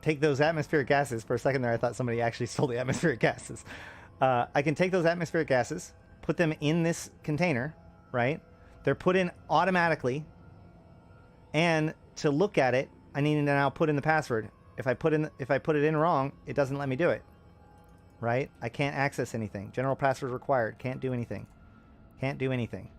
take those atmospheric gases. For a second there, I thought somebody actually stole the atmospheric gases. I can take those atmospheric gases, put them in this container, right? They're put in automatically. And to look at it, I need to now put in the password. If I put it in wrong, it doesn't let me do it. Right? I can't access anything. General password required. Can't do anything. Can't do anything.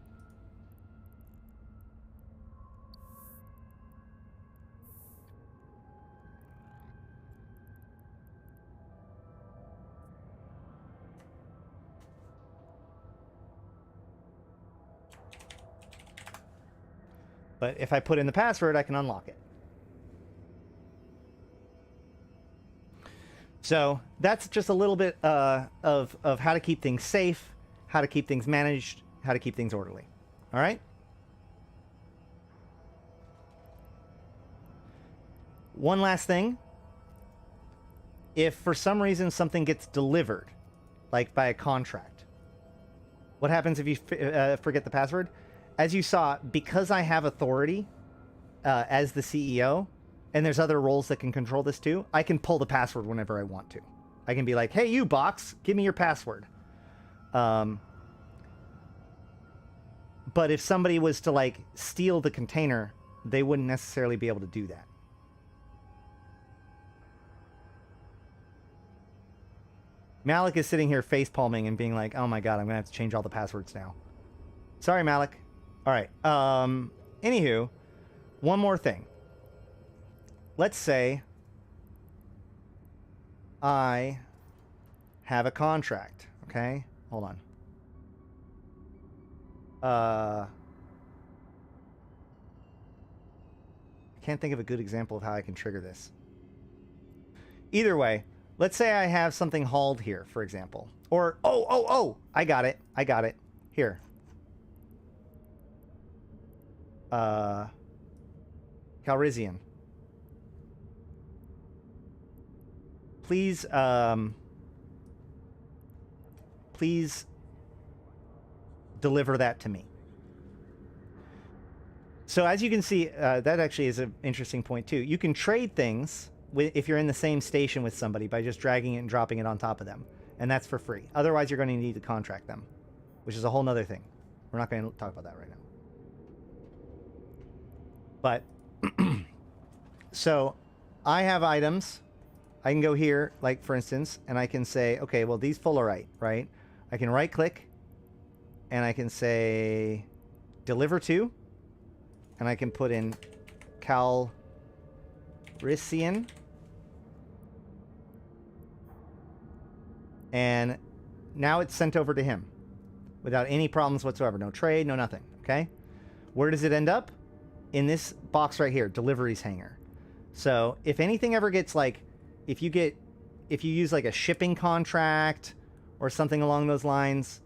But if I put in the password, I can unlock it. So that's just a little bit of how to keep things safe, how to keep things managed, how to keep things orderly. All right? One last thing. If for some reason something gets delivered, like by a contract, what happens if you forget the password? As you saw, because I have authority as the CEO, and there's other roles that can control this too, I can pull the password whenever I want to. I can be like, hey, you box, give me your password. But if somebody was to like steal the container, they wouldn't necessarily be able to do that. Malik is sitting here face palming and being like, oh my god, I'm gonna have to change all the passwords now. Sorry, Malik. All right. Anywho, one more thing. Let's say I have a contract, okay? Hold on. I can't think of a good example of how I can trigger this. Either way, let's say I have something hauled here, for example. Or, oh, I got it. Here. Calrissian. Please deliver that to me. So as you can see, that actually is an interesting point too. You can trade things if you're in the same station with somebody by just dragging it and dropping it on top of them. And that's for free. Otherwise, you're going to need to contract them, which is a whole nother thing. We're not going to talk about that right now. But, so I have items. I can go here, like for instance, and I can say, okay, well, these Fullerite, right? I can right click and I can say deliver to, and I can put in Calrissian, and now it's sent over to him without any problems whatsoever. No trade, no nothing. Okay, where does it end up? In this box right here, deliveries hanger. So if anything ever gets like, if you use like a shipping contract or something along those lines,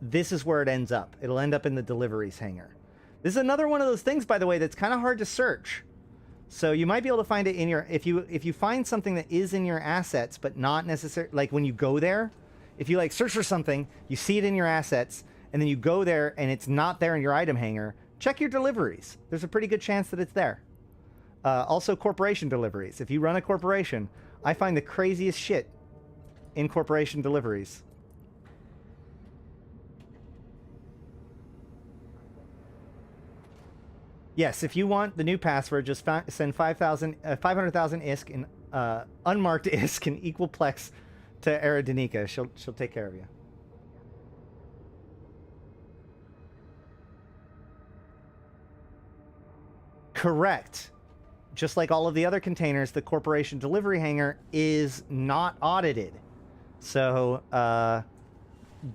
this is where it ends up. It'll end up in the deliveries hanger. This is another one of those things, by the way, that's kind of hard to search. So you might be able to find it in your, if you find something that is in your assets, but not necessarily, like when you go there, if you like search for something, you see it in your assets, and then you go there and it's not there in your item hanger, check your deliveries. There's a pretty good chance that it's there. Also corporation deliveries. If you run a corporation, I find the craziest shit in corporation deliveries. Yes, if you want the new password, just send 500,000 ISK in unmarked ISK in equal plex to Eridanika. She'll take care of you. Correct. Just like all of the other containers, the corporation delivery hanger is not audited. So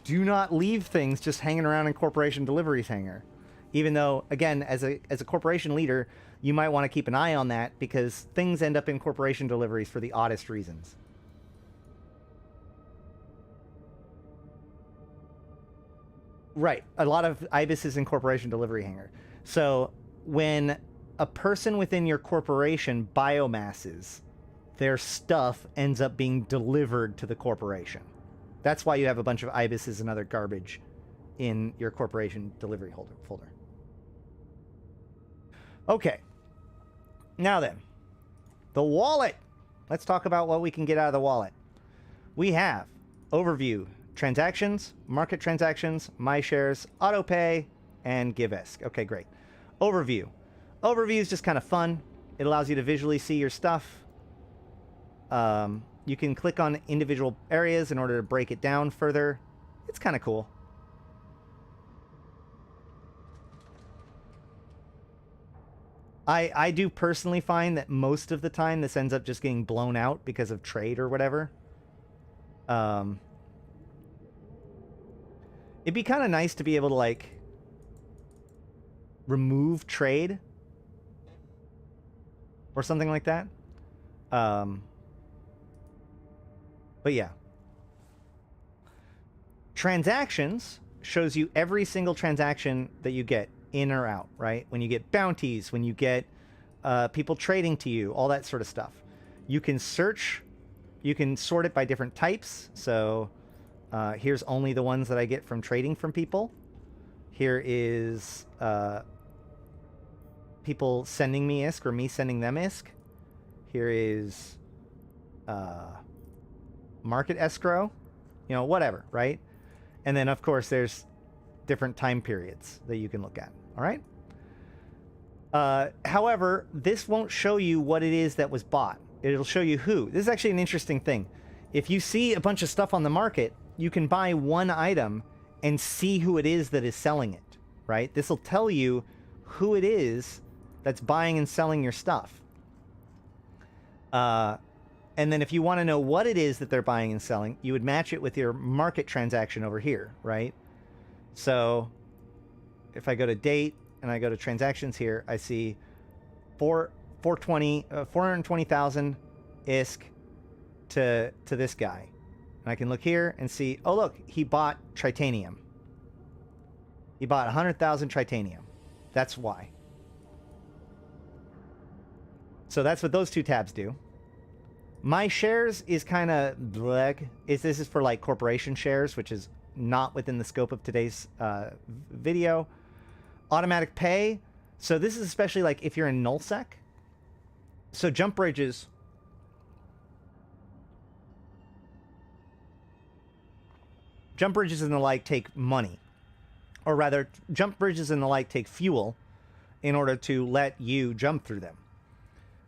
do not leave things just hanging around in corporation deliveries hanger. Even though, again, as a corporation leader, you might want to keep an eye on that because things end up in corporation deliveries for the oddest reasons. Right. A lot of IBIS is in corporation delivery hanger. So when a person within your corporation biomasses, their stuff ends up being delivered to the corporation. That's why you have a bunch of IBISes and other garbage in your corporation delivery folder. Okay. Now then, the wallet. Let's talk about what we can get out of the wallet. We have overview, transactions, market transactions, my shares, auto pay, and GiveEsk. Okay, great. Overview. Overview is just kind of fun. It allows you to visually see your stuff. You can click on individual areas in order to break it down further. It's kind of cool. I do personally find that most of the time this ends up just getting blown out because of trade or whatever. It'd be kind of nice to be able to like remove trade or something like that. But yeah. Transactions shows you every single transaction that you get in or out, right? When you get bounties, when you get people trading to you, all that sort of stuff. You can search, you can sort it by different types. So here's only the ones that I get from trading from people. Here is people sending me ISK or me sending them ISK. Here is market escrow, you know, whatever, right? And then, of course, there's different time periods that you can look at, all right? However, this won't show you what it is that was bought. It'll show you who. This is actually an interesting thing. If you see a bunch of stuff on the market, you can buy one item and see who it is that is selling it, right? This will tell you who it is that's buying and selling your stuff. And then if you want to know what it is that they're buying and selling, you would match it with your market transaction over here, right? So if I go to date and I go to transactions here, I see 420,000 ISK to this guy. And I can look here and see, oh, look, he bought Tritanium. He bought 100,000 Tritanium. That's why. So that's what those two tabs do. My shares is kind of black. This is for like corporation shares, which is not within the scope of today's video. Automatic pay. So this is especially like if you're in nullsec. So jump bridges. Jump bridges and the like take money. Or rather, jump bridges and the like take fuel in order to let you jump through them.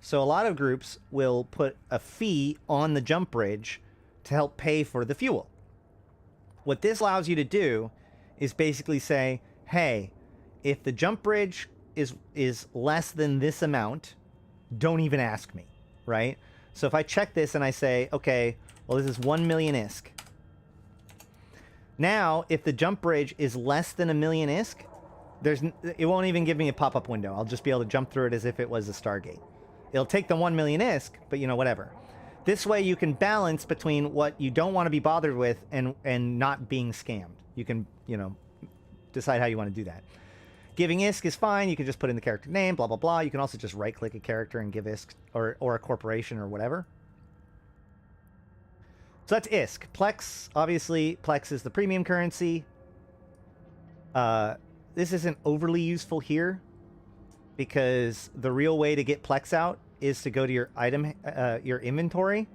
So a lot of groups will put a fee on the jump bridge to help pay for the fuel. What this allows you to do is basically say, hey, if the jump bridge is less than this amount, don't even ask me, right? So if I check this and I say, okay, well, this is 1 million ISK. Now, if the jump bridge is less than 1 million ISK, it won't even give me a pop-up window. I'll just be able to jump through it as if it was a Stargate. It'll take the 1 million ISK, but you know, whatever. This way you can balance between what you don't want to be bothered with and not being scammed. You can, you know, decide how you want to do that. Giving ISK is fine. You can just put in the character name, blah, blah, blah. You can also just right-click a character and give ISK or a corporation or whatever. So that's ISK. Plex, obviously, Plex is the premium currency. This isn't overly useful here because the real way to get Plex out is to go to your item, your inventory,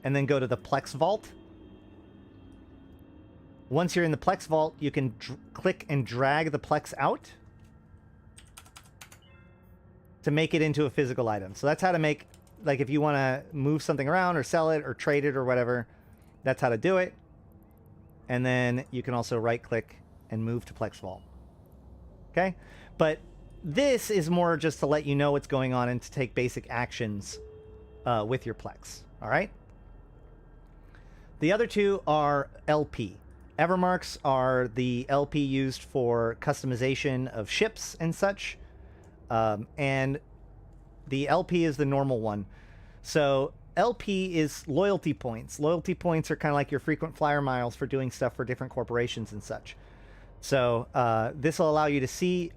and then go to the Plex Vault. Once you're in the Plex Vault, you can click and drag the Plex out to make it into a physical item. So that's how to make, like, if you want to move something around or sell it or trade it or whatever, that's how to do it. And then you can also right-click and move to Plex Vault. Okay? But this is more just to let you know what's going on and to take basic actions with your Plex. All right? The other two are LP. Evermarks are the LP used for customization of ships and such. And the LP is the normal one. So LP is loyalty points. Loyalty points are kind of like your frequent flyer miles for doing stuff for different corporations and such. So this will allow you to see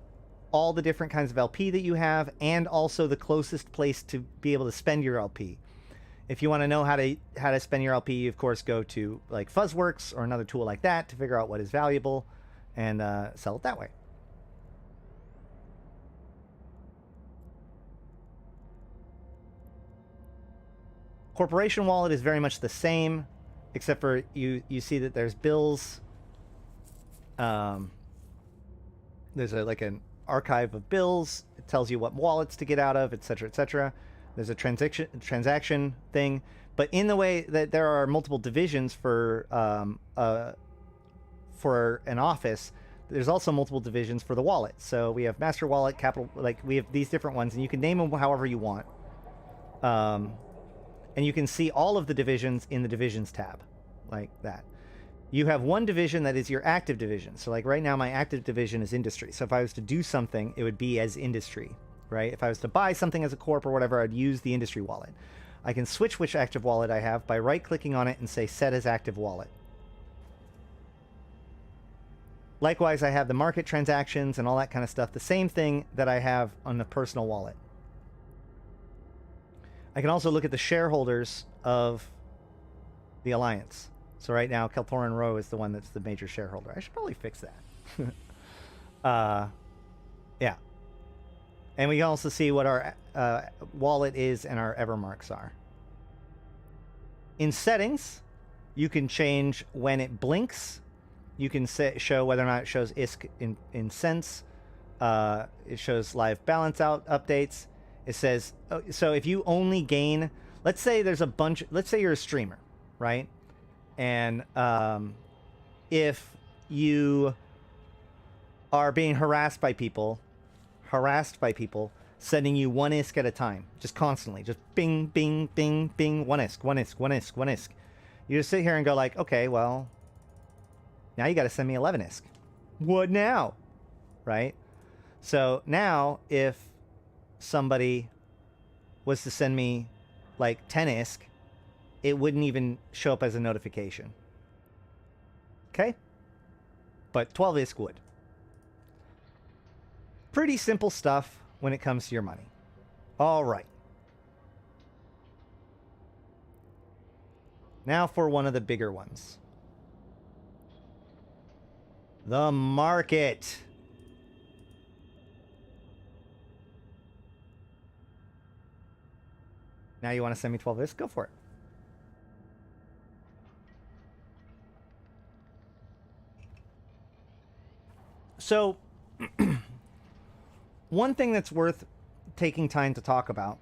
all the different kinds of LP that you have and also the closest place to be able to spend your LP. If you want to know how to spend your LP, you of course go to like Fuzzworks or another tool like that to figure out what is valuable and sell it that way. Corporation wallet is very much the same, except for you see that there's bills. There's like an archive of bills. It tells you what wallets to get out of, etc., etc. There's a transaction thing, but in the way that there are multiple divisions for an office, there's also multiple divisions for the wallet. So we have master wallet, capital, like we have these different ones, and you can name them however you want. And you can see all of the divisions in the divisions tab, like that. You have one division that is your active division. So like right now, my active division is industry. So if I was to do something, it would be as industry. Right? If I was to buy something as a corp or whatever, I'd use the industry wallet. I can switch which active wallet I have by right-clicking on it and say set as active wallet. Likewise, I have the market transactions and all that kind of stuff. The same thing that I have on the personal wallet. I can also look at the shareholders of the alliance. So right now, Keltoran Row is the one that's the major shareholder. I should probably fix that. Yeah. And we can also see what our wallet is and our Evermarks are. In settings, you can change when it blinks. You can show whether or not it shows ISK in sense. It shows live balance out updates. It says, so if you only gain, let's say there's a bunch, let's say you're a streamer, right? And if you are being harassed by people sending you one ISK at a time, just constantly, just bing, bing, bing, bing, one ISK, one ISK, one ISK, one ISK. You just sit here and go like, okay, well, now you got to send me 11 ISK. What now? Right? So now if somebody was to send me like 10 ISK, it wouldn't even show up as a notification. Okay? But 12 ISK would. Pretty simple stuff when it comes to your money. All right. Now for one of the bigger ones. The market. Now you want to send me 12 ISK? Go for it. So, one thing that's worth taking time to talk about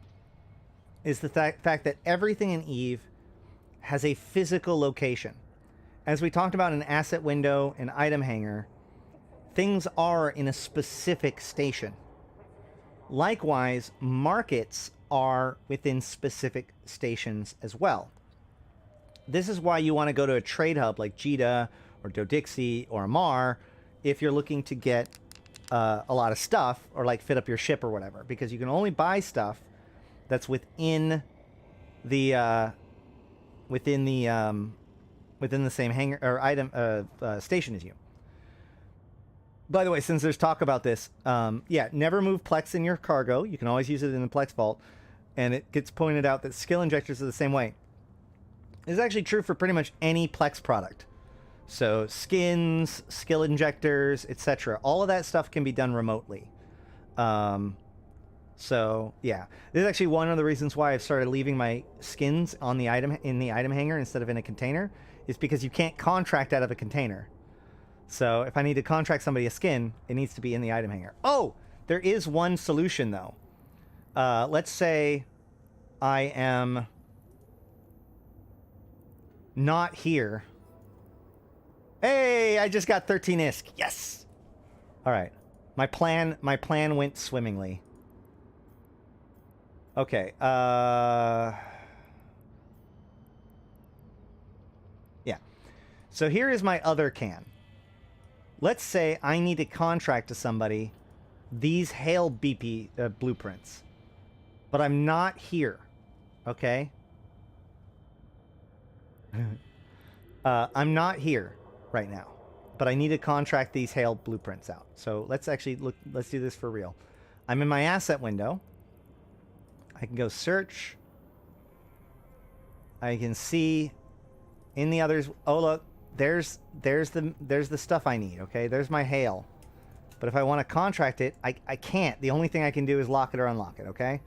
is the fact that everything in Eve has a physical location. As we talked about in asset window and item hanger, things are in a specific station. Likewise, markets are within specific stations as well. This is why you want to go to a trade hub like Jita or Dodixie or Amar if you're looking to get a lot of stuff or like fit up your ship or whatever, because you can only buy stuff that's within the same hangar or item station as you. By the way, since there's talk about this, yeah, never move Plex in your cargo. You can always use it in the Plex vault. And it gets pointed out that skill injectors are the same way. It's actually true for pretty much any Plex product. So skins, skill injectors, etc. All of that stuff can be done remotely. So yeah, this is actually one of the reasons why I've started leaving my skins on the item hanger instead of in a container, is because you can't contract out of a container. So if I need to contract somebody a skin, it needs to be in the item hanger. Oh, there is one solution though. Let's say I am not here. Hey, I just got 13 ISK. Yes. All right. My plan went swimmingly. Okay. Yeah. So here is my other can. Let's say I need to contract to somebody these Hail BP blueprints, but I'm not here. Okay. I'm not here right now, but I need to contract these Hail blueprints out. So let's actually look. Let's do this for real. I'm in my asset window. I can go search. I can see in the others. Oh look, there's the stuff I need. Okay, there's my Hail. But if I want to contract it, I can't. The only thing I can do is lock it or unlock it. Okay.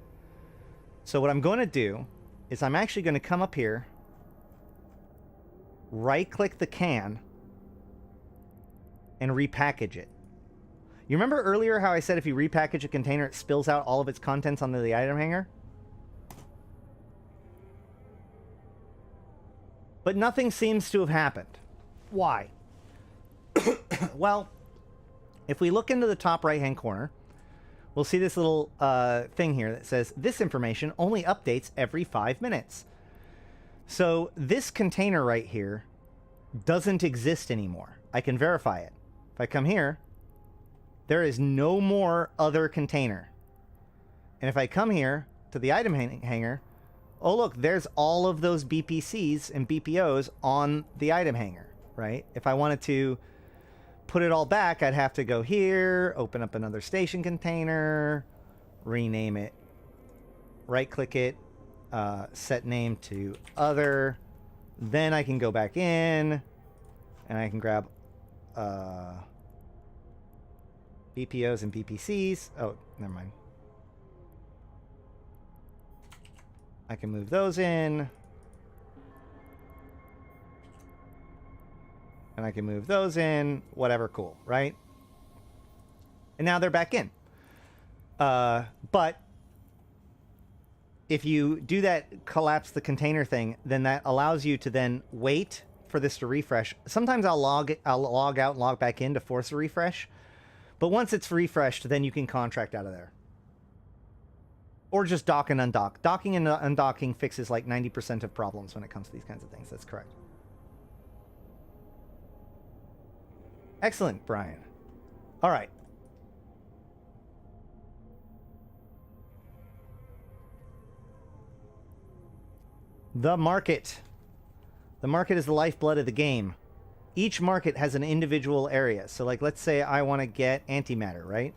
So what I'm going to do is I'm actually going to come up here, right-click the can, and repackage it. You remember earlier how I said if you repackage a container, it spills out all of its contents onto the item hanger? But nothing seems to have happened. Why? Well, if we look into the top right-hand corner, we'll see this little thing here that says, this information only updates every 5 minutes. So this container right here doesn't exist anymore. I can verify it. If I come here, there is no more other container. And if I come here to the item hanger, oh look, there's all of those BPCs and BPOs on the item hanger, right? If I wanted to put it all back, I'd have to go here, open up another station container, rename it, right-click it, set name to other. Then I can go back in, and I can grab BPOs and BPCs. Oh, never mind. I can move those in. and I can move those in, whatever, cool, right? And now they're back in. But if you do that collapse the container thing, then that allows you to then wait for this to refresh. Sometimes I'll log out and log back in to force a refresh. But once it's refreshed, then you can contract out of there. Or just dock and undock. Docking and undocking fixes like 90% of problems when it comes to these kinds of things. That's correct. Excellent, Brian. All right. The market. The market is the lifeblood of the game. Each market has an individual area. So, like, let's say I want to get antimatter, right?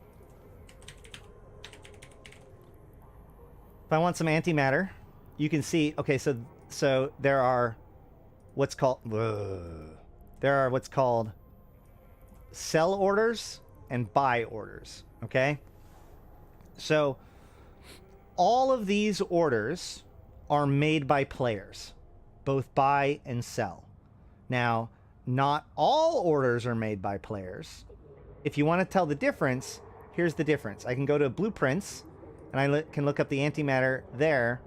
If I want some antimatter, you can see, okay, so there are what's called sell orders and buy orders, okay? So all of these orders are made by players, both buy and sell. Now, not all orders are made by players. If you want to tell the difference, here's the difference. I can go to blueprints, and I can look up the antimatter there,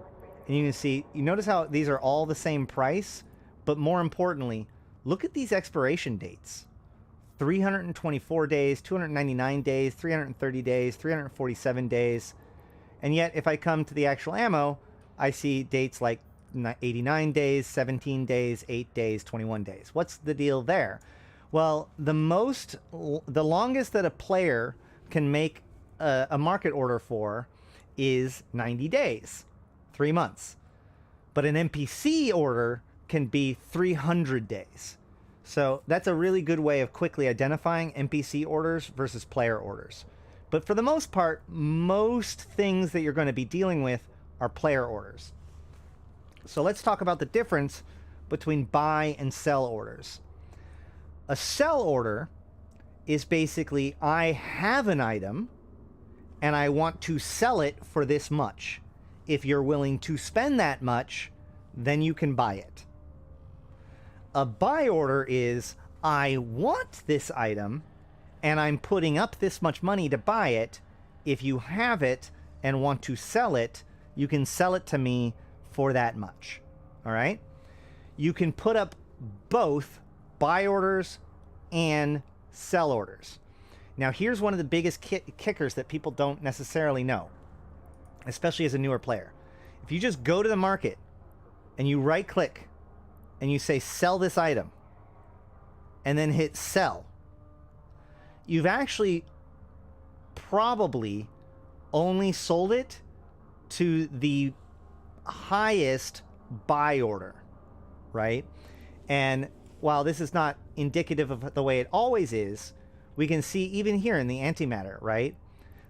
and you can see, you notice how these are all the same price, but more importantly, look at these expiration dates. 324 days, 299 days, 330 days, 347 days. And yet, if I come to the actual ammo, I see dates like 89 days, 17 days, 8 days, 21 days. What's the deal there? Well, the longest that a player can make a market order for is 90 days, 3 months. But an NPC order can be 300 days. So that's a really good way of quickly identifying NPC orders versus player orders. But for the most part, most things that you're going to be dealing with are player orders. So let's talk about the difference between buy and sell orders. A sell order is basically, I have an item and I want to sell it for this much. If you're willing to spend that much, then you can buy it. A buy order is, I want this item and I'm putting up this much money to buy it. If you have it and want to sell it, you can sell it to me for that much. All right? You can put up both buy orders and sell orders. Now, here's one of the biggest kickers that people don't necessarily know, especially as a newer player. If you just go to the market and you right click and you say sell this item and then hit sell, you've actually probably only sold it to the highest buy order, right? And while this is not indicative of the way it always is, we can see even here in the antimatter, right?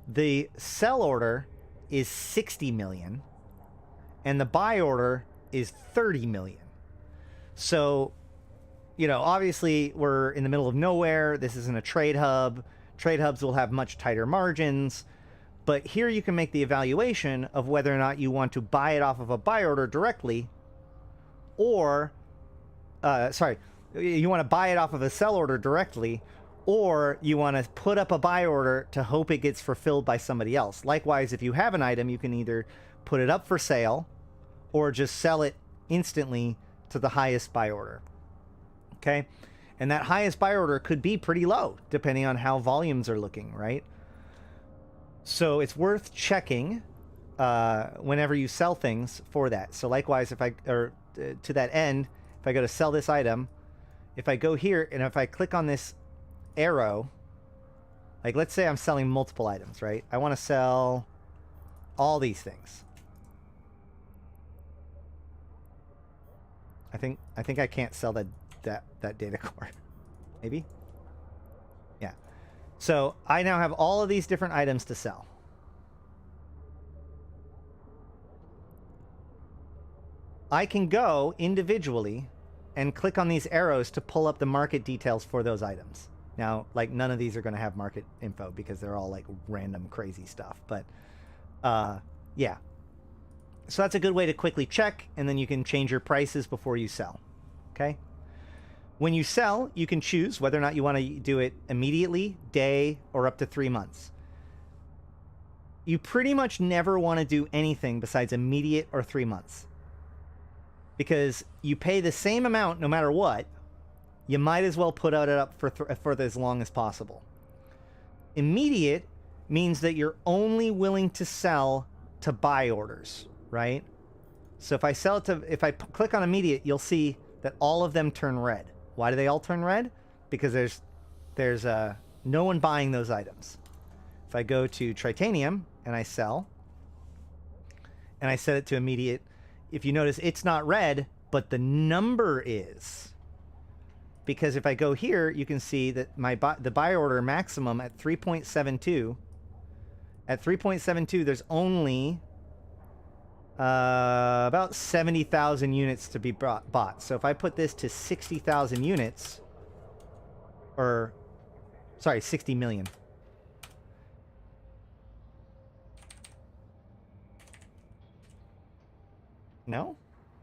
The sell order is 60 million and the buy order is 30 million. So, you know, obviously we're in the middle of nowhere. This isn't a trade hub. Trade hubs will have much tighter margins. But here you can make the evaluation of whether or not you want to buy it off of a buy order directly, or, you want to buy it off of a sell order directly, or you want to put up a buy order to hope it gets fulfilled by somebody else. Likewise, if you have an item, you can either put it up for sale or just sell it instantly to the highest buy order. Okay? And that highest buy order could be pretty low, depending on how volumes are looking, right? So it's worth checking whenever you sell things for that. So likewise, to that end, if I go to sell this item, if I go here and if I click on this arrow, like let's say I'm selling multiple items, right? I want to sell all these things. I think I can't sell that data core. Maybe? Yeah. So I now have all of these different items to sell. I can go individually and click on these arrows to pull up the market details for those items. Now, like, none of these are going to have market info because they're all like random crazy stuff. But yeah. So that's a good way to quickly check, and then you can change your prices before you sell. Okay? When you sell, you can choose whether or not you want to do it immediately, day, or up to 3 months. You pretty much never want to do anything besides immediate or 3 months. Because you pay the same amount no matter what, you might as well put it up for as long as possible. Immediate means that you're only willing to sell to buy orders, right? So if I sell it to, if I click on immediate, you'll see that all of them turn red. Why do they all turn red? Because there's no one buying those items. If I go to Tritanium and I sell, and I set it to immediate, if you notice, it's not red, but the number is. Because if I go here, you can see that the buy order maximum at 3.72. At 3.72, there's only about 70,000 units to be bought. So if I put this to 60,000 units, or sorry, 60 million. No?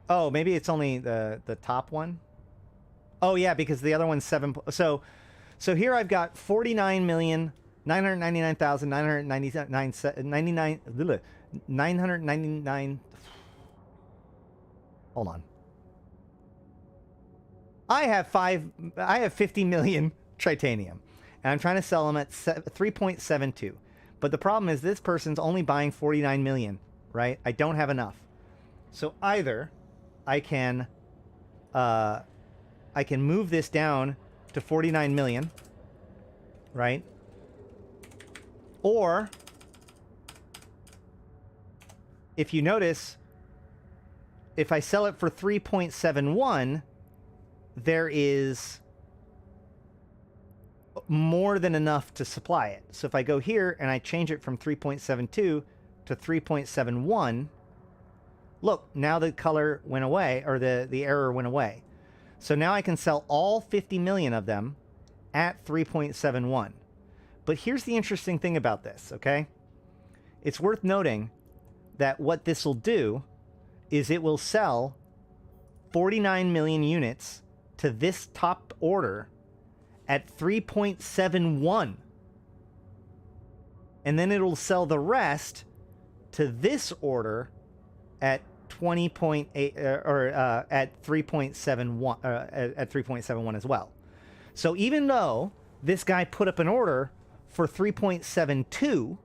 Oh, maybe it's only the top one. Oh yeah, because the other one's 7. So here I've got 49,999,999. Hold on. I have 50 million Tritanium, and I'm trying to sell them at 3.72. But the problem is this person's only buying 49 million, right? I don't have enough. So either I can move this down to 49 million, right? Or if you notice, if I sell it for 3.71, there is more than enough to supply it. So if I go here and I change it from 3.72 to 3.71, look, now the color went away, or the error went away. So now I can sell all 50 million of them at 3.71. But here's the interesting thing about this, okay? It's worth noting that what this will do is it will sell 49 million units to this top order at 3.71. And then it'll sell the rest to this order at 20.8 or at 3.71 at 3.71 as well. So even though this guy put up an order for 3.72,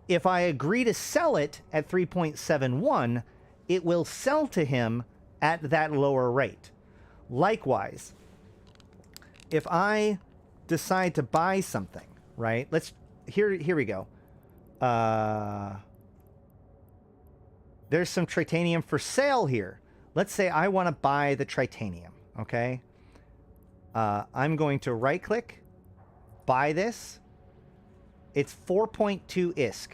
if I agree to sell it at 3.71, it will sell to him at that lower rate. Likewise, if I decide to buy something, right? Here we go. There's some Tritanium for sale here. Let's say I want to buy the Tritanium, okay? I'm going to right click, buy this. It's 4.2 ISK.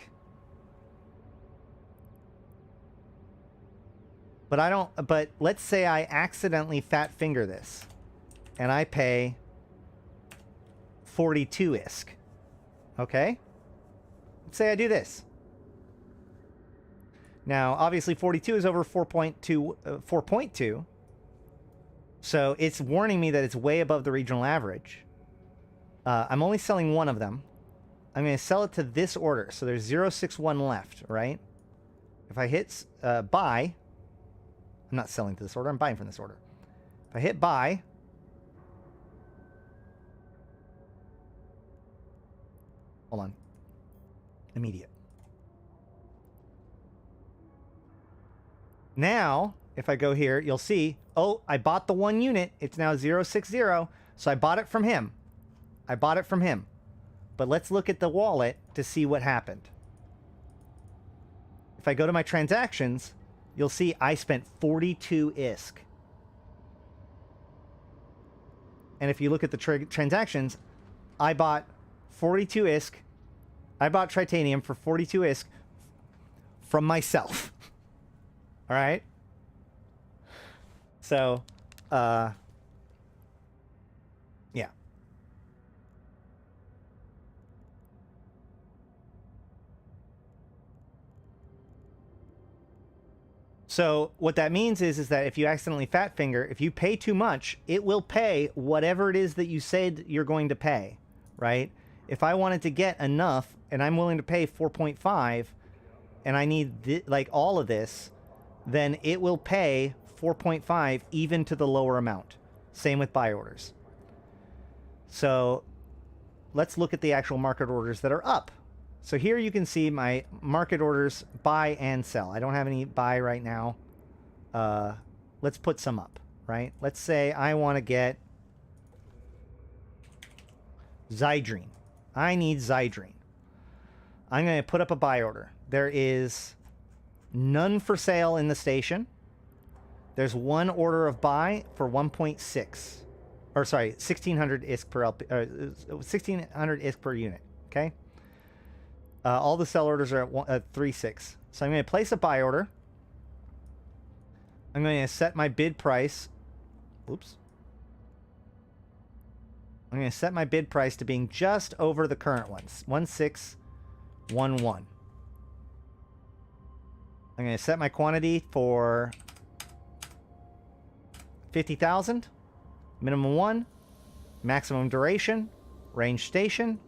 But let's say I accidentally fat finger this and I pay 42 ISK. Okay? Let's say I do this. Now, obviously 42 is over 4.2. So it's warning me that it's way above the regional average. I'm only selling one of them. I'm going to sell it to this order. So there's 061 left, right? If I hit buy, I'm not selling to this order. I'm buying from this order. If I hit buy, hold on, immediate. Now, if I go here, you'll see, oh, I bought the one unit. It's now 060. So I bought it from him. But let's look at the wallet to see what happened. If I go to my transactions, you'll see I spent 42 ISK. And if you look at the transactions, I bought 42 ISK. I bought Tritanium for 42 ISK from myself. All right? So, yeah. So what that means is that if you accidentally fat finger, if you pay too much, it will pay whatever it is that you said you're going to pay, right? If I wanted to get enough and I'm willing to pay 4.5 and I need like all of this, then it will pay 4.5 even to the lower amount. Same with buy orders. So let's look at the actual market orders that are up. So here you can see my market orders buy and sell. I don't have any buy right now. Let's put some up, right? Let's say I want to get Zydrine. I need Zydrine. I'm going to put up a buy order. There is none for sale in the station. There's one order of buy for 1.6. Or sorry, 1600 ISK per 1600 ISK per unit, okay? All the sell orders are at 3.6. So I'm going to place a buy order. I'm going to set my bid price. Oops. I'm going to set my bid price to being just over the current ones. 1611. I'm going to set my quantity for 50,000. Minimum 1. Maximum duration. Range station.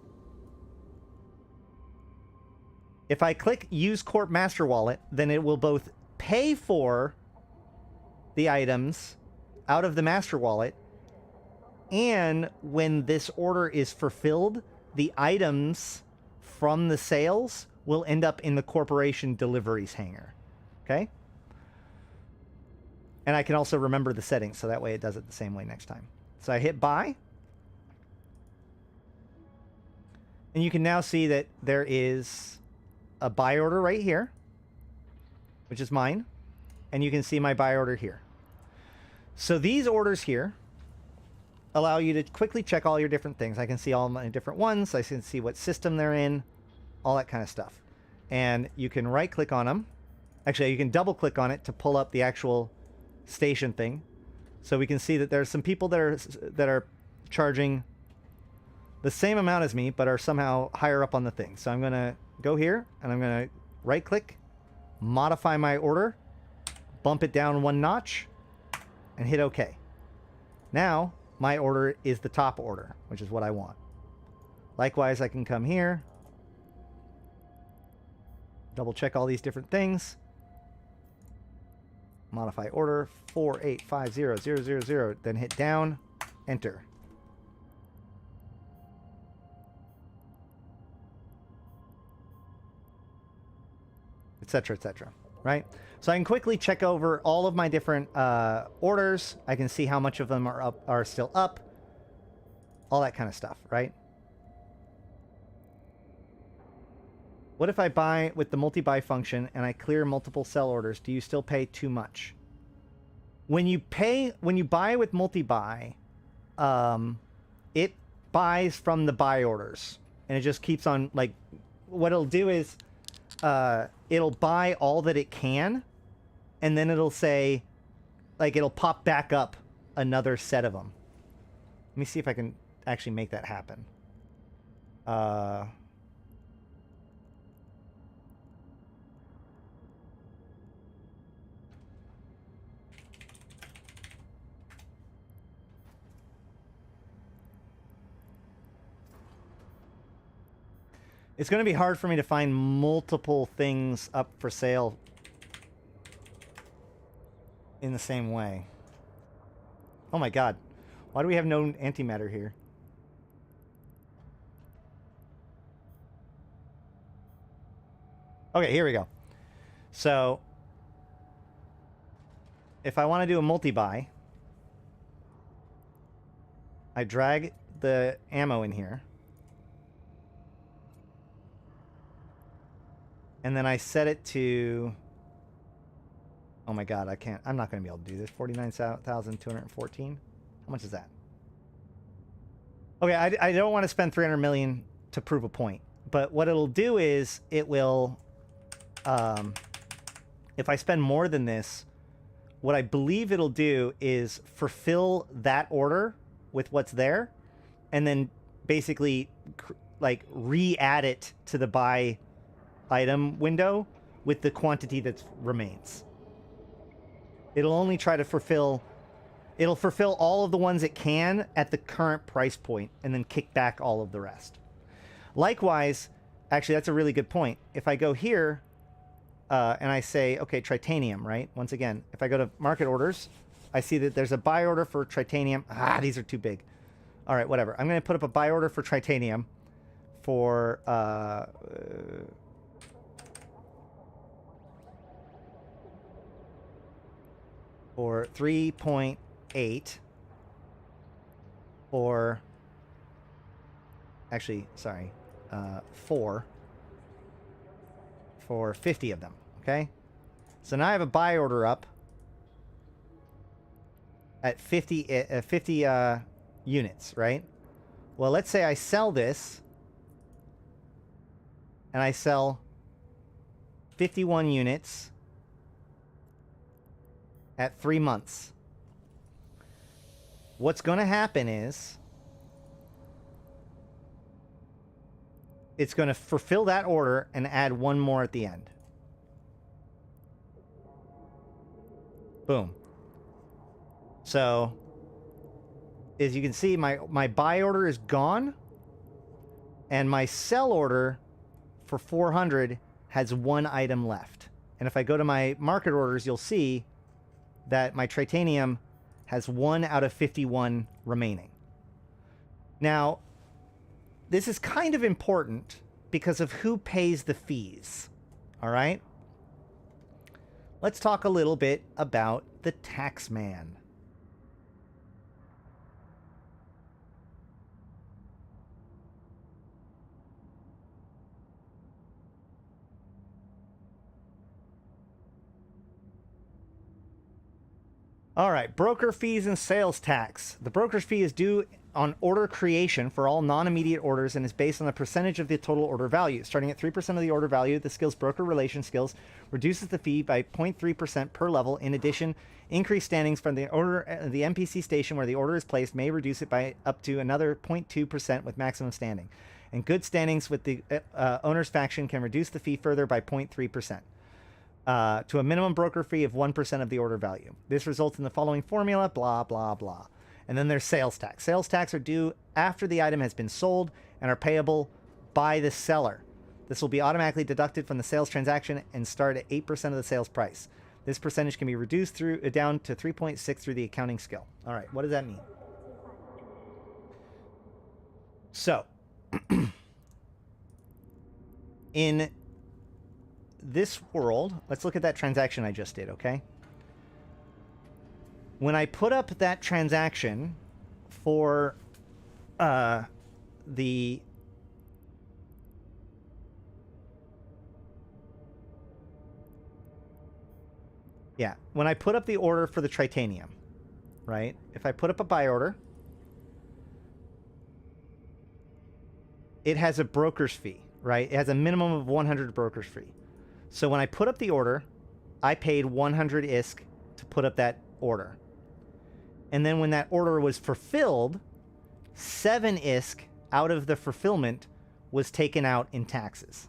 If I click Use Corp Master Wallet, then it will both pay for the items out of the Master Wallet, and when this order is fulfilled, the items from the sales will end up in the corporation deliveries hangar. Okay? And I can also remember the settings, so that way it does it the same way next time. So I hit buy. And you can now see that there is a buy order right here, which is mine, and you can see my buy order here. So these orders here allow you to quickly check all your different things. I can see all my different ones. I can see what system they're in, all that kind of stuff. And you can right click on them. Actually, you can double click on it to pull up the actual station thing. So we can see that there's some people that are charging the same amount as me, but are somehow higher up on the thing. So I'm going to go here and I'm going to right click, modify my order, bump it down one notch, and hit OK. Now my order is the top order, which is what I want. Likewise, I can come here, double check all these different things, modify order 4850000, then hit down, enter. Etc., etc., right? So I can quickly check over all of my different orders. I can see how much of them are still up, all that kind of stuff, right? What if I buy with the multi-buy function and I clear multiple sell orders? Do you still pay too much? When you buy with multi-buy, it buys from the buy orders, and it just keeps on, like, what it'll do is it'll buy all that it can, and then it'll say, like, it'll pop back up another set of them. Let me see if I can actually make that happen. It's going to be hard for me to find multiple things up for sale in the same way. Oh my god. Why do we have no antimatter here? Okay, here we go. So, if I want to do a multi-buy, I drag the ammo in here. And then I set it to... Oh my god, I'm not going to be able to do this. 49,214? How much is that? Okay, I don't want to spend 300 million to prove a point. But what it'll do is, it will... if I spend more than this, what I believe it'll do is fulfill that order with what's there, and then basically, like, re-add it to the buy item window with the quantity that remains. It'll only try to fulfill... It'll fulfill all of the ones it can at the current price point and then kick back all of the rest. Likewise, actually, that's a really good point. If I go here and I say, okay, Tritanium, right? Once again, if I go to market orders, I see that there's a buy order for Tritanium. Ah, these are too big. All right, whatever. I'm going to put up a buy order for Tritanium for... for 3.8 or actually, sorry, 4 for 50 of them, okay? So now I have a buy order up at 50 units, right? Well, let's say I sell this and I sell 51 units at 3 months. What's going to happen is it's going to fulfill that order and add one more at the end. Boom. So, as you can see, my buy order is gone, and my sell order for 400 has one item left. And if I go to my market orders, you'll see that my Tritanium has 1 out of 51 remaining. Now, this is kind of important because of who pays the fees. All right? Let's talk a little bit about the tax man. All right, broker fees and sales tax. The broker's fee is due on order creation for all non-immediate orders and is based on the percentage of the total order value. Starting at 3% of the order value, the skills broker relation skills reduces the fee by 0.3% per level. In addition, increased standings from the order, the NPC station where the order is placed may reduce it by up to another 0.2% with maximum standing. And good standings with the owner's faction can reduce the fee further by 0.3%. To a minimum broker fee of 1% of the order value. This results in the following formula, blah, blah, blah. And then there's sales tax. Sales tax are due after the item has been sold and are payable by the seller. This will be automatically deducted from the sales transaction and start at 8% of the sales price. This percentage can be reduced down to 3.6 through the accounting skill. All right, what does that mean? So, in this world, let's look at that transaction I just did, okay? When I put up that transaction for the when I put up the order for the Tritanium, right? If I put up a buy order, it has a broker's fee, right? It has a minimum of 100 broker's fee. So when I put up the order, I paid 100 ISK to put up that order. And then when that order was fulfilled, 7 ISK out of the fulfillment was taken out in taxes.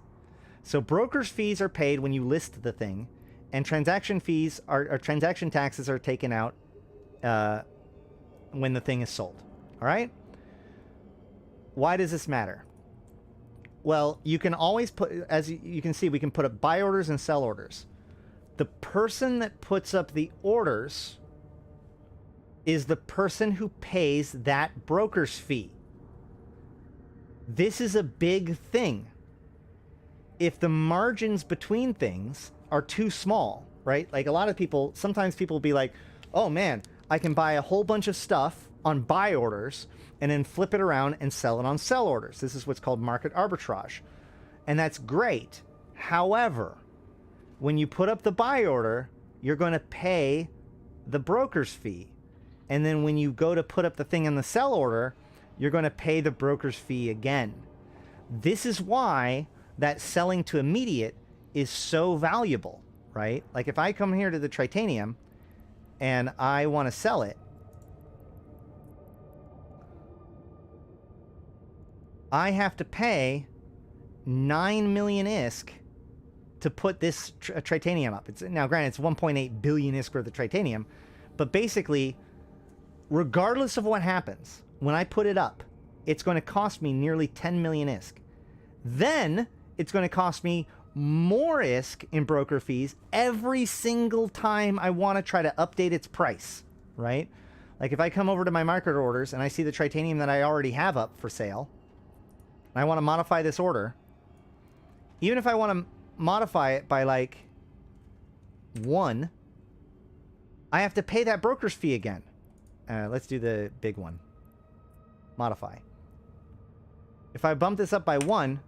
So broker's fees are paid when you list the thing, and transaction fees or transaction taxes are taken out when the thing is sold. All right? Why does this matter? Well, you can always put, as you can see, we can put up buy orders and sell orders. The person that puts up the orders is the person who pays that broker's fee. This is a big thing. If the margins between things are too small, right? Like a lot of people, sometimes people will be like, oh man, I can buy a whole bunch of stuff on buy orders and then flip it around and sell it on sell orders. This is what's called market arbitrage. And that's great. However, when you put up the buy order, you're going to pay the broker's fee. And then when you go to put up the thing in the sell order, you're going to pay the broker's fee again. This is why that selling to immediate is so valuable, right? Like if I come here to the Tritanium and I want to sell it, I have to pay 9 million ISK to put this tritanium up. It's now granted it's 1.8 billion ISK worth of tritanium, but basically, regardless of what happens, when I put it up, it's going to cost me nearly 10 million ISK. Then it's going to cost me more ISK in broker fees every single time I want to try to update its price, right? Like if I come over to my market orders and I see the tritanium that I already have up for sale, and I want to modify this order, even if I want to modify it by like 1, I have to pay that broker's fee again. Let's do the big one. Modify. If I bump this up by 1,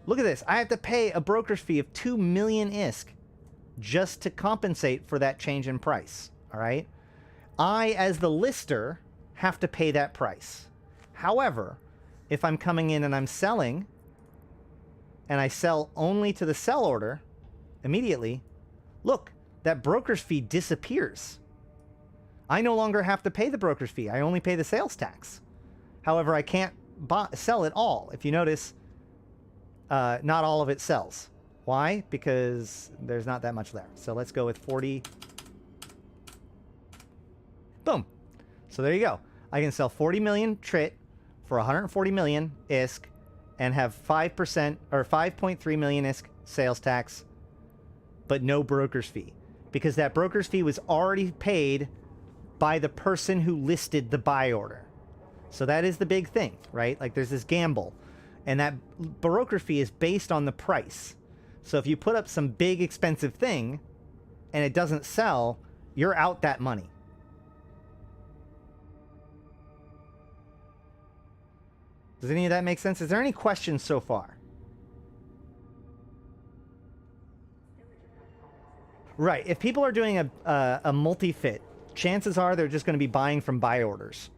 look at this. I have to pay a broker's fee of 2 million ISK just to compensate for that change in price. All right? I, as the lister, have to pay that price. However, if I'm coming in and I'm selling, and I sell only to the sell order immediately, look, that broker's fee disappears. I no longer have to pay the broker's fee. I only pay the sales tax. However, I can't sell it all. If you notice, not all of it sells. Why? Because there's not that much there. So let's go with 40. Boom. So there you go. I can sell 40 million trit for 140 million ISK and have 5% or 5.3 million ISK sales tax, but no broker's fee. Because that broker's fee was already paid by the person who listed the buy order. So that is the big thing, right? Like there's this gamble. And that broker fee is based on the price. So if you put up some big expensive thing and it doesn't sell, you're out that money. Does any of that make sense? Is there any questions so far? Right. If people are doing a multi-fit, chances are they're just going to be buying from buy orders.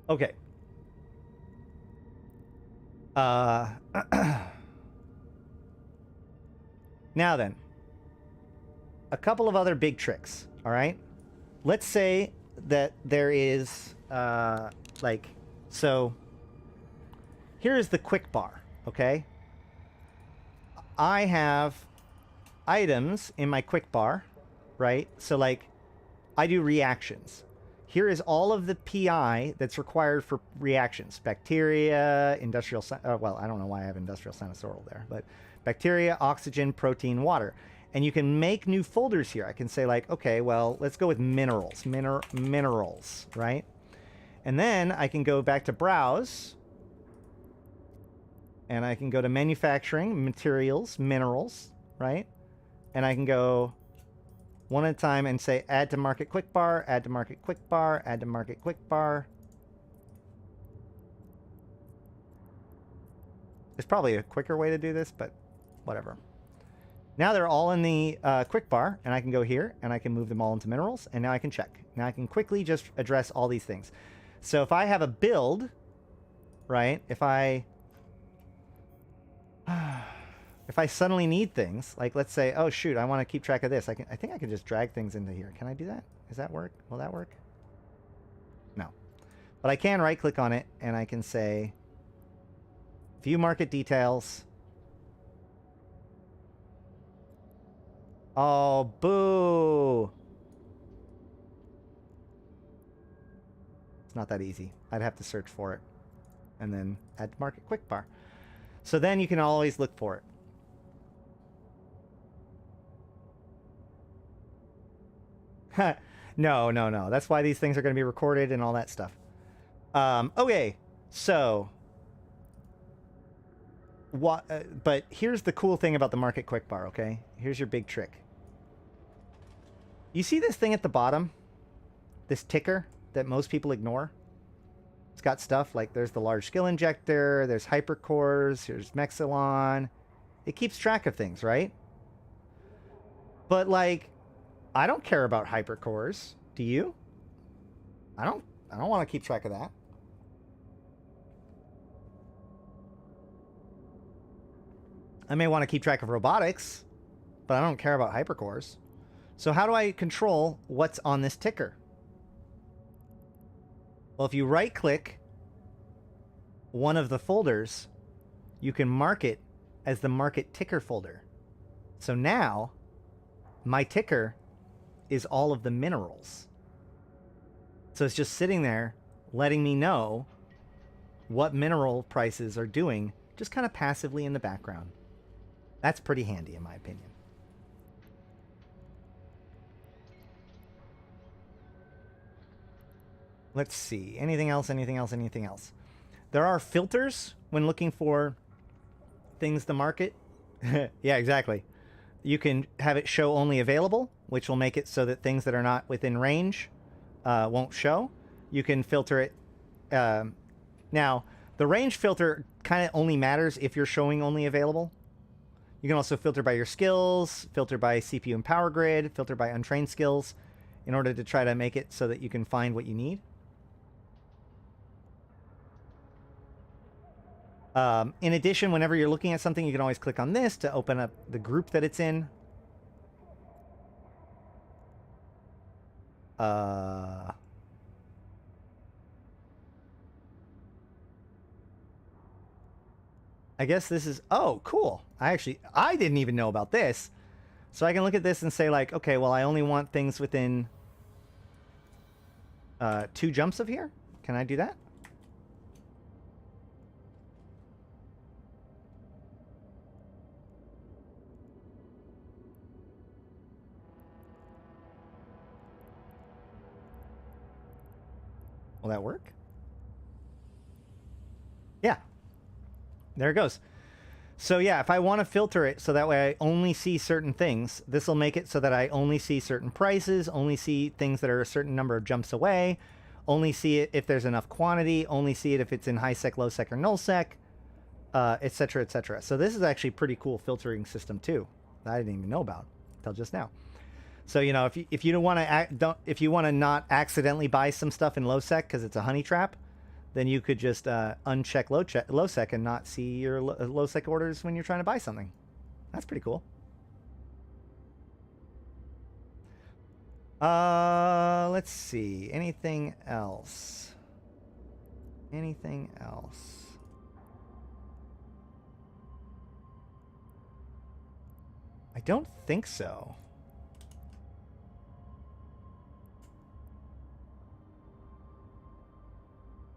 Okay. Now then, a couple of other big tricks, all right? Let's say that there is, so here's the quick bar, okay? I have items in my quick bar, right? So, like, I do reactions. Here is all of the PI that's required for reactions. Bacteria, industrial... well, I don't know why I have industrial sinusoidal there, but bacteria, oxygen, protein, water. And you can make new folders here. I can say, like, okay, well, let's go with minerals. Minerals, right? And then I can go back to browse. And I can go to manufacturing, materials, minerals, right? And I can go one at a time and say add to market quick bar, add to market quick bar, add to market quick bar. There's probably a quicker way to do this, but whatever. Now they're all in the quick bar, and I can go here and I can move them all into minerals, and now I can check. Now I can quickly just address all these things. So if I have a build, right? If I suddenly need things, like let's say, oh shoot, I want to keep track of this. I think I can just drag things into here. Can I do that? Does that work? Will that work? No. But I can right click on it and I can say view market details. Oh, boo. It's not that easy. I'd have to search for it and then add to market quick bar. So then you can always look for it. No. That's why these things are going to be recorded and all that stuff. Okay, so what? But here's the cool thing about the market quick bar. Okay, here's your big trick. You see this thing at the bottom, this ticker that most people ignore. It's got stuff like there's the large skill injector, there's hypercores, here's Mexilon. It keeps track of things, right? But like, I don't care about hypercores. Do you? I don't want to keep track of that. I may want to keep track of robotics, but I don't care about hypercores. So how do I control what's on this ticker? Well, if you right click one of the folders, you can mark it as the market ticker folder. So now my ticker is all of the minerals. So it's just sitting there letting me know what mineral prices are doing, just kind of passively in the background. That's pretty handy in my opinion. Let's see. Anything else? Anything else? Anything else? There are filters when looking for things to market. Yeah, exactly. You can have it show only available, which will make it so that things that are not within range won't show. You can filter it. Now, the range filter kind of only matters if you're showing only available. You can also filter by your skills, filter by CPU and power grid, filter by untrained skills in order to try to make it so that you can find what you need. In addition, whenever you're looking at something, you can always click on this to open up the group that it's in. I guess this is, oh, cool. I didn't even know about this. So I can look at this and say like, okay, well, I only want things within 2 jumps of here. Can I do that? Will that work? Yeah. There it goes. So yeah, if I want to filter it so that way I only see certain things, this will make it so that I only see certain prices, only see things that are a certain number of jumps away, only see it if there's enough quantity, only see it if it's in high sec, low sec, or null sec, etc., etc. So this is actually a pretty cool filtering system too that I didn't even know about until just now. So you know, if you don't want to if you want to not accidentally buy some stuff in low sec because it's a honey trap, then you could just uncheck low sec and not see your low sec orders when you're trying to buy something. That's pretty cool. Let's see. Anything else? Anything else? I don't think so.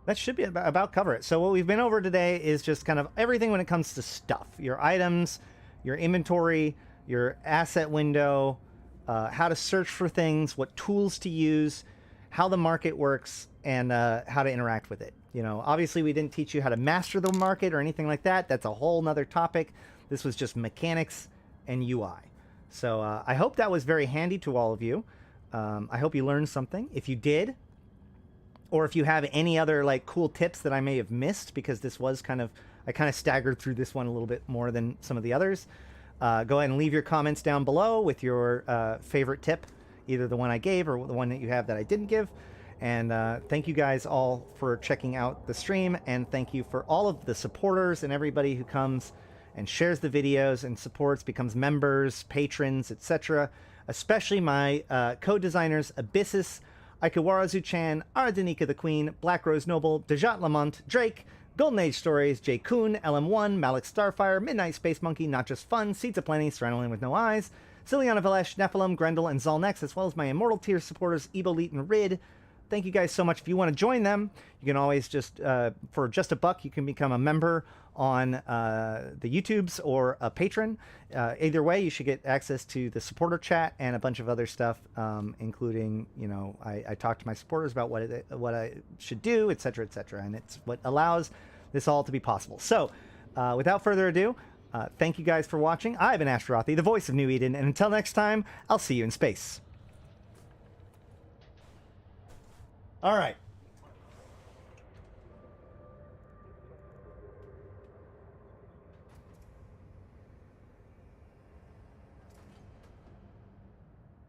That should be about cover it. So what we've been over today is just kind of everything when it comes to stuff. Your items, your inventory, your asset window, how to search for things, what tools to use, how the market works, and how to interact with it. You know, obviously we didn't teach you how to master the market or anything like that. That's a whole nother topic. This was just mechanics and UI. So I hope that was very handy to all of you. I hope you learned something. If you did, or if you have any other like cool tips that I may have missed, because this was I kind of staggered through this one a little bit more than some of the others. Go ahead and leave your comments down below with your favorite tip, either the one I gave or the one that you have that I didn't give. And thank you guys all for checking out the stream, and thank you for all of the supporters and everybody who comes and shares the videos and supports, becomes members, patrons, etc. Especially my co-designers Abyssus, Ikawarazu-chan, Ardenika the Queen, Black Rose Noble, Dejat Lamont, Drake, Golden Age Stories, Jay Kuhn, LM1, Malik Starfire, Midnight Space Monkey, Not Just Fun, Seeds of Plenty, Stranolin with No Eyes, Ciliana Valesh, Nephilim, Grendel, and Zalnex, as well as my Immortal Tier supporters, Eboleet and Rid. Thank you guys so much. If you want to join them, you can always just, for just $1, you can become a member on the YouTubes or a patron. Either way, you should get access to the supporter chat and a bunch of other stuff, including, you know, I talk to my supporters about what I should do, etc., etc., and it's what allows this all to be possible. So, without further ado, thank you guys for watching. I've been Ashtarothi, the voice of New Eden, and until next time, I'll see you in space. All right.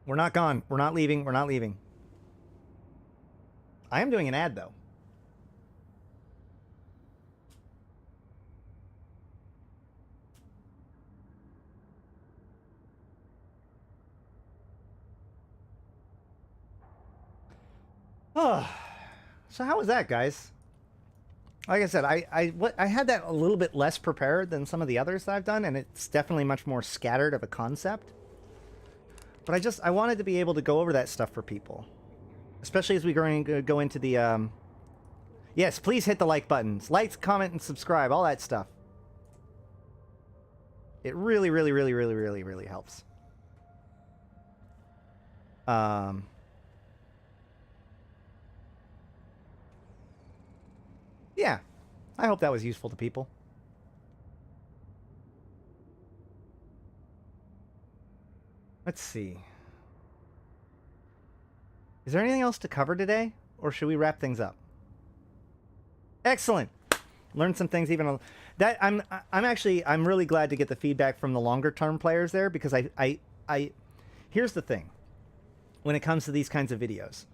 We're not gone. We're not leaving. We're not leaving. I am doing an ad, though. Oh, so how was that, guys? Like I said, I had that a little bit less prepared than some of the others that I've done, and it's definitely much more scattered of a concept. But I wanted to be able to go over that stuff for people, especially as we go into the. Yes, please hit the like buttons, like, comment, and subscribe, all that stuff. It really, really, really, really, really, really helps. Yeah, I hope that was useful to people. Let's see. Is there anything else to cover today, or should we wrap things up? Excellent. Learned some things even that I'm really glad to get the feedback from the longer term players there, because I here's the thing. When it comes to these kinds of videos,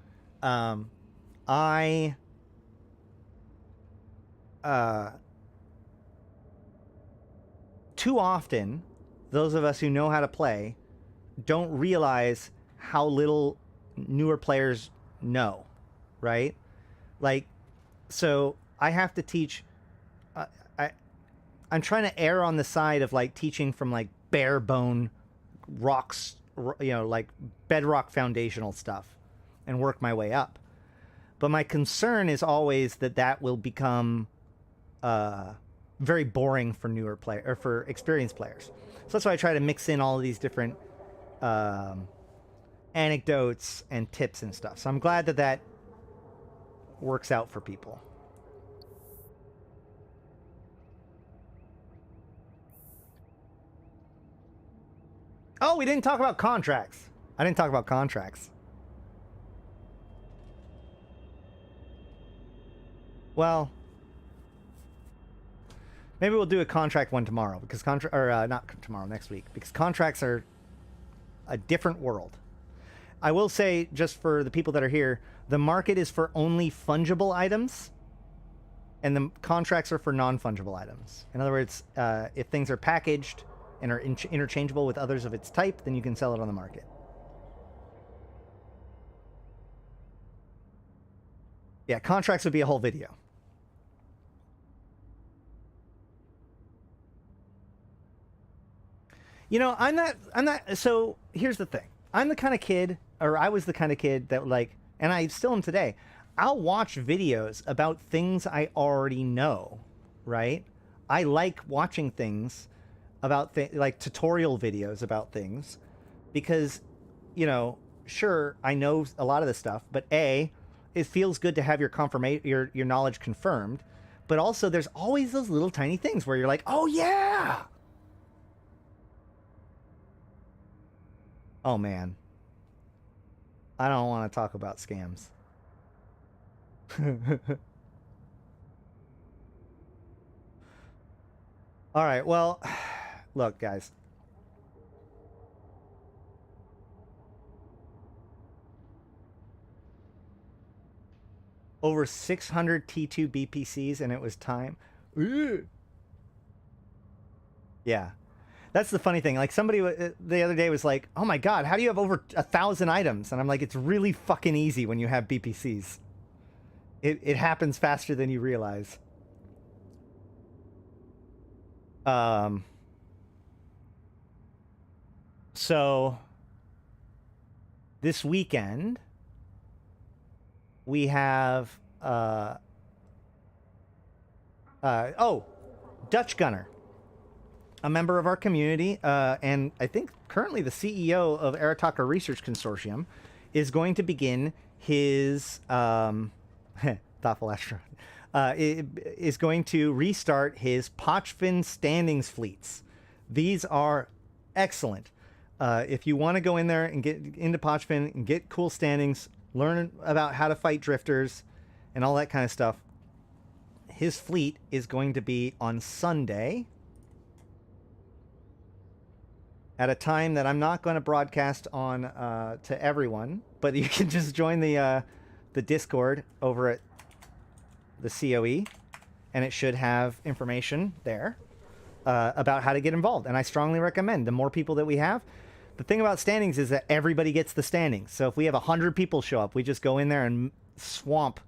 too often, those of us who know how to play don't realize how little newer players know, right? Like, so I have to teach. I'm trying to err on the side of like teaching from like bare bone rocks, like bedrock foundational stuff, and work my way up. But my concern is always that will become very boring for newer players or for experienced players. So that's why I try to mix in all of these different anecdotes and tips and stuff. So I'm glad that works out for people. Oh, we didn't talk about contracts. I didn't talk about contracts. Well, maybe we'll do a contract one tomorrow, because not tomorrow, next week, because contracts are a different world. I will say, just for the people that are here, the market is for only fungible items, and the contracts are for non-fungible items. In other words, if things are packaged and are interchangeable with others of its type, then you can sell it on the market. Yeah, contracts would be a whole video. I'm not, so here's the thing. I'm the kind of kid, or I was the kind of kid that like, and I still am today, I'll watch videos about things I already know, right? I like watching things about like tutorial videos about things, because, sure, I know a lot of this stuff, but A, it feels good to have your knowledge confirmed, but also there's always those little tiny things where you're like, oh yeah. Oh man. I don't want to talk about scams. All right, well, look, guys. Over 600 T2 BPCs, and it was time. Ooh. Yeah. That's the funny thing. Like, somebody the other day was like, oh my god, how do you have over 1,000 items? And I'm like, it's really fucking easy when you have BPCs. It happens faster than you realize. So this weekend we have Dutch Gunner, a member of our community, and I think currently the CEO of Arataka Research Consortium, is going to begin his thoughtful astronaut is going to restart his Pochfin standings fleets. These are excellent. If you want to go in there and get into Pochfin and get cool standings, learn about how to fight drifters and all that kind of stuff, his fleet is going to be on Sunday at a time that I'm not going to broadcast on to everyone, but you can just join the Discord over at the COE, and it should have information there about how to get involved. And I strongly recommend, the more people that we have, the thing about standings is that everybody gets the standings. So if we have 100 people show up, we just go in there and swamp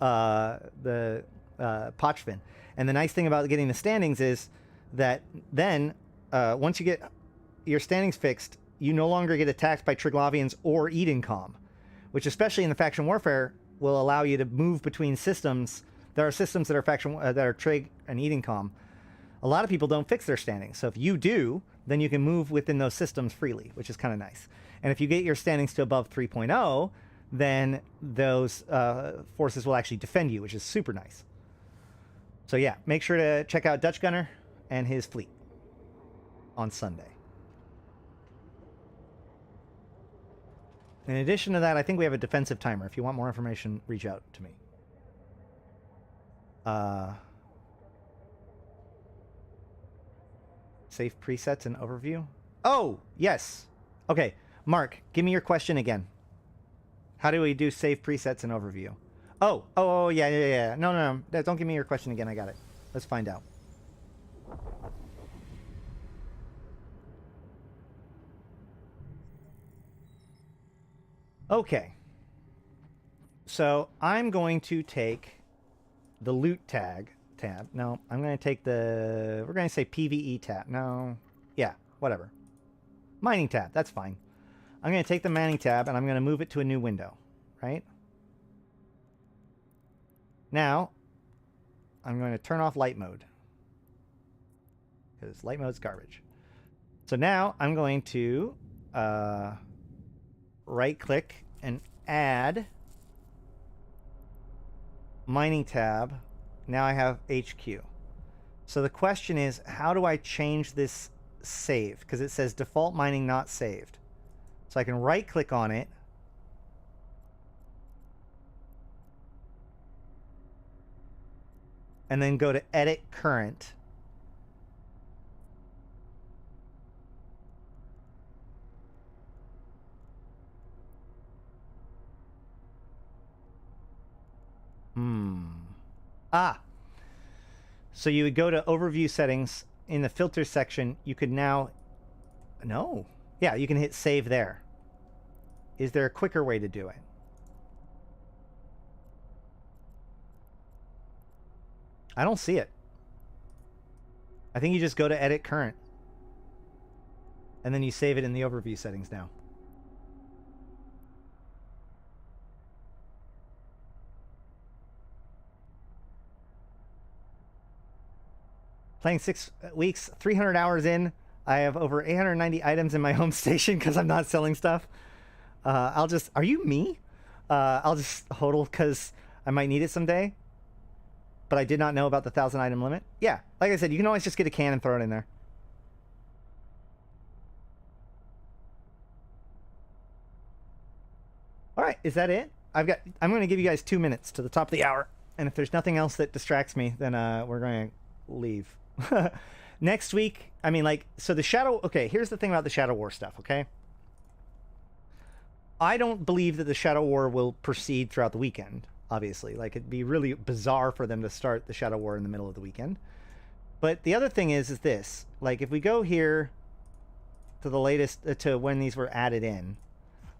the Pochvin. And the nice thing about getting the standings is that then once you get your standings fixed, you no longer get attacked by Triglavians or Edencom, which especially in the faction warfare will allow you to move between systems. There are systems that are faction that are Trig and Edencom. A lot of people don't fix their standings, so if you do, then you can move within those systems freely, which is kind of nice. And if you get your standings to above 3.0, then those forces will actually defend you, which is super nice. So yeah, make sure to check out Dutch Gunner and his fleet on Sunday. In addition to that, I think we have a defensive timer. If you want more information, reach out to me. Safe presets and overview. Oh, yes. Okay, Mark, give me your question again. How do we do save presets and overview? Oh, yeah. No. Don't give me your question again. I got it. Let's find out. Okay. So I'm going to take the loot tab. No, I'm going to take the... We're going to say PvE tab. No. Yeah, whatever. Mining tab. That's fine. I'm going to take the mining tab and I'm going to move it to a new window. Right? Now, I'm going to turn off light mode. Because light mode's garbage. So now I'm going to right-click and add mining tab. Now I have HQ. So the question is, how do I change this save? Because it says default mining not saved. So I can right-click on it. And then go to edit current. So you would go to overview settings in the filter section. You could now... No. Yeah, you can hit save there. Is there a quicker way to do it? I don't see it. I think you just go to edit current. And then you save it in the overview settings now. Playing 6 weeks, 300 hours in. I have over 890 items in my home station because I'm not selling stuff. I'll just... Are you me? I'll just hodl because I might need it someday. But I did not know about the 1,000 item limit. Yeah, like I said, you can always just get a can and throw it in there. All right, is that it? I'm going to give you guys 2 minutes to the top of the hour. And if there's nothing else that distracts me, then we're going to leave. Next week, I mean, like, so the Shadow... Okay, here's the thing about the Shadow War stuff, okay? I don't believe that the Shadow War will proceed throughout the weekend, obviously. Like, it'd be really bizarre for them to start the Shadow War in the middle of the weekend. But the other thing is this. Like, if we go here to the latest... to when these were added in,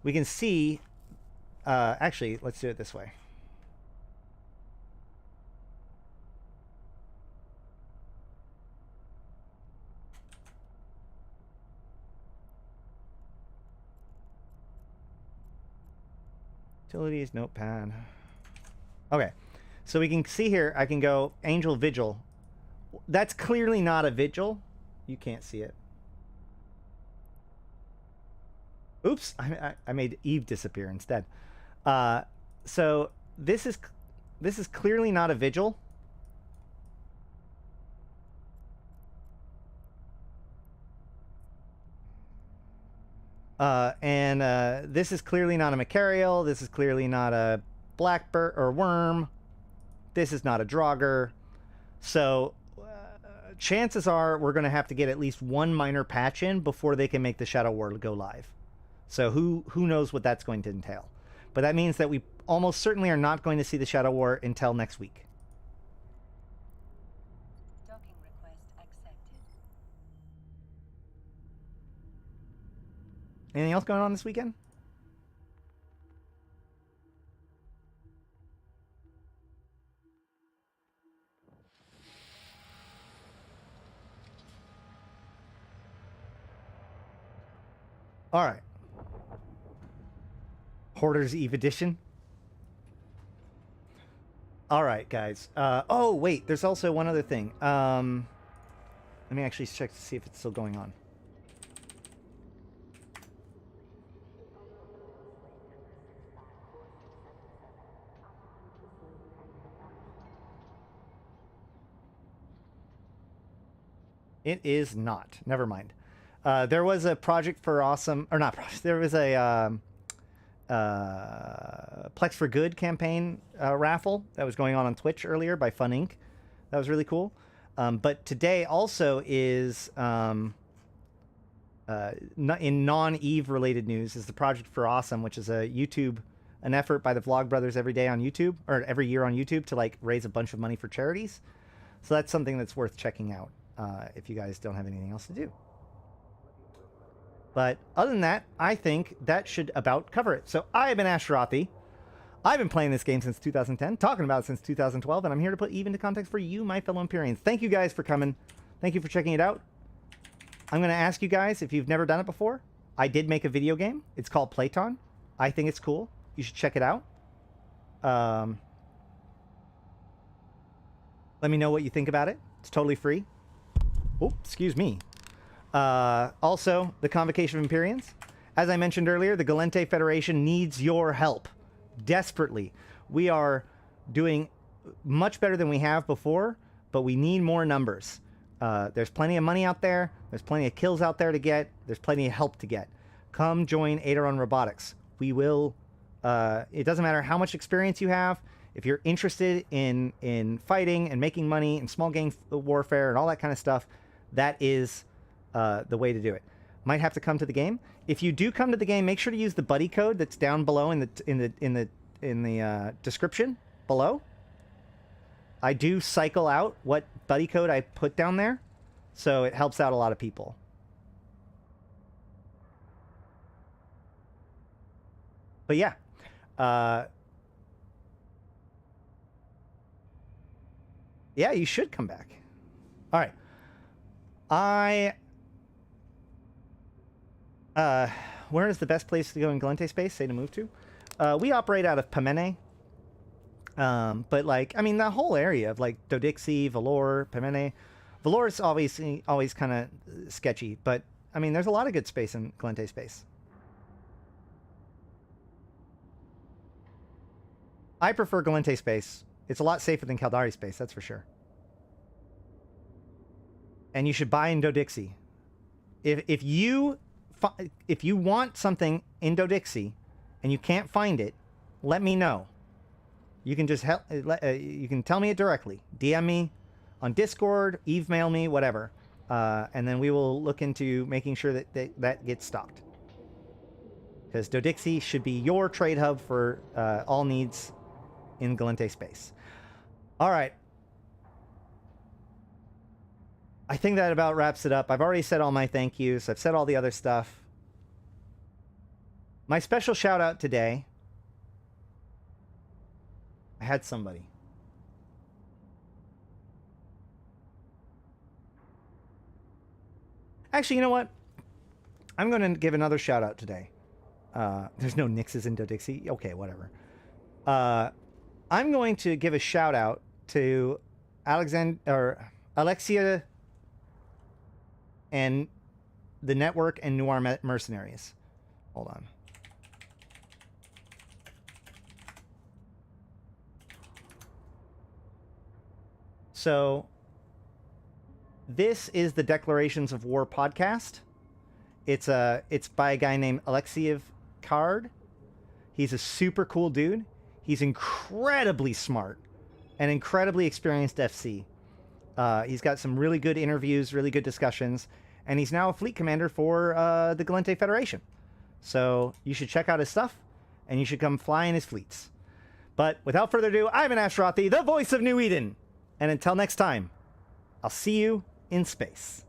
we can see... actually, let's do it this way. Utilities, notepad. Okay, so we can see here, I can go Angel Vigil. That's clearly not a Vigil. You can't see it. Oops, I made Eve disappear instead. So this is clearly not a Vigil. This is clearly not a Macarial. This is clearly not a Blackbird or Worm. This is not a Draugr. So chances are we're going to have to get at least one minor patch in before they can make the Shadow War go live. So who knows what that's going to entail. But that means that we almost certainly are not going to see the Shadow War until next week. Docking request accepted. Anything else going on this weekend? All right. Hoarder's Eve Edition. All right, guys. Oh, wait. There's also one other thing. Let me actually check to see if it's still going on. It is not. Never mind. There was a Project for Awesome, or not Project, there was a Plex for Good campaign raffle that was going on Twitch earlier by Fun Inc. That was really cool. But today also is, in non-Eve related news, is the Project for Awesome, which is a YouTube, an effort by the Vlog Brothers every day on YouTube, or every year on YouTube, to like raise a bunch of money for charities. So that's something that's worth checking out if you guys don't have anything else to do. But other than that, I think that should about cover it. So I've been Ashrothi. I've been playing this game since 2010, talking about it since 2012, and I'm here to put Eve into context for you, my fellow Empyreans. Thank you guys for coming. Thank you for checking it out. I'm going to ask you guys, if you've never done it before, I did make a video game. It's called Playton. I think it's cool. You should check it out. Let me know what you think about it. It's totally free. Oh, excuse me. Also, the Convocation of Empyreans. As I mentioned earlier, the Gallente Federation needs your help. Desperately. We are doing much better than we have before, but we need more numbers. There's plenty of money out there. There's plenty of kills out there to get. There's plenty of help to get. Come join Aderon Robotics. We will... it doesn't matter how much experience you have. If you're interested in fighting and making money and small gang warfare and all that kind of stuff, that is the way to do it. Might have to come to the game. If you do come to the game, make sure to use the buddy code that's down below in the description below. I do cycle out what buddy code I put down there, so it helps out a lot of people. But yeah, yeah, you should come back. All right. Where is the best place to go in Gallente space? Say to move to. We operate out of Pemene. But like, I mean, the whole area of like Dodixie, Valor, Pemene. Valor is always kind of sketchy, but I mean, there's a lot of good space in Gallente space. I prefer Gallente space. It's a lot safer than Caldari space, that's for sure. And you should buy in Dodixie. If you want something in Dodixie and you can't find it, let me know. You can just you can tell me it directly. DM me on Discord, email me, whatever, and then we will look into making sure that gets stocked. Because Dodixie should be your trade hub for all needs in Gallente space. All right. I think that about wraps it up. I've already said all my thank yous. I've said all the other stuff. My special shout out today. I had somebody. Actually, you know what? I'm going to give another shout out today. There's no Nixes in Dodixie. Okay, whatever. I'm going to give a shout out to Alexia and the network and Noir Mercenaries. Hold on. So this is the Declarations of War podcast. It's by a guy named Alexiev Card. He's a super cool dude. He's incredibly smart and incredibly experienced FC. He's got some really good interviews, really good discussions, and he's now a fleet commander for the Gallente Federation. So you should check out his stuff, and you should come fly in his fleets. But without further ado, I'm an Ashrothi, the voice of New Eden. And until next time, I'll see you in space.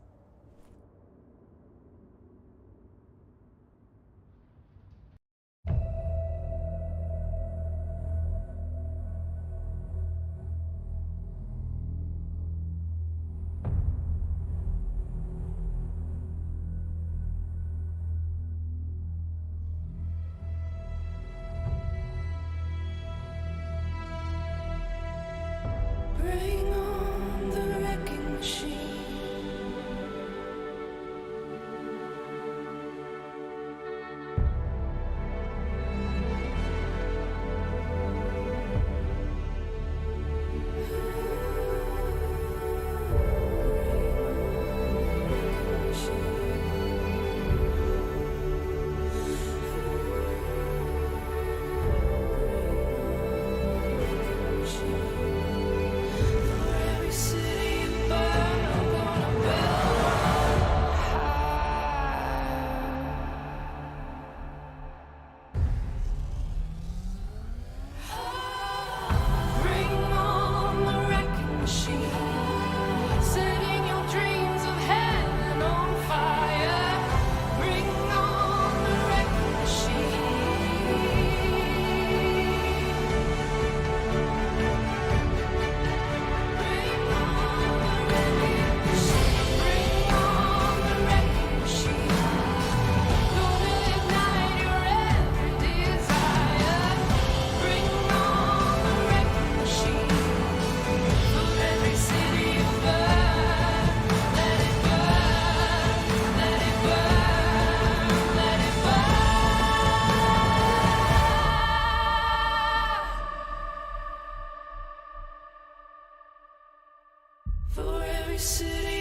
For every city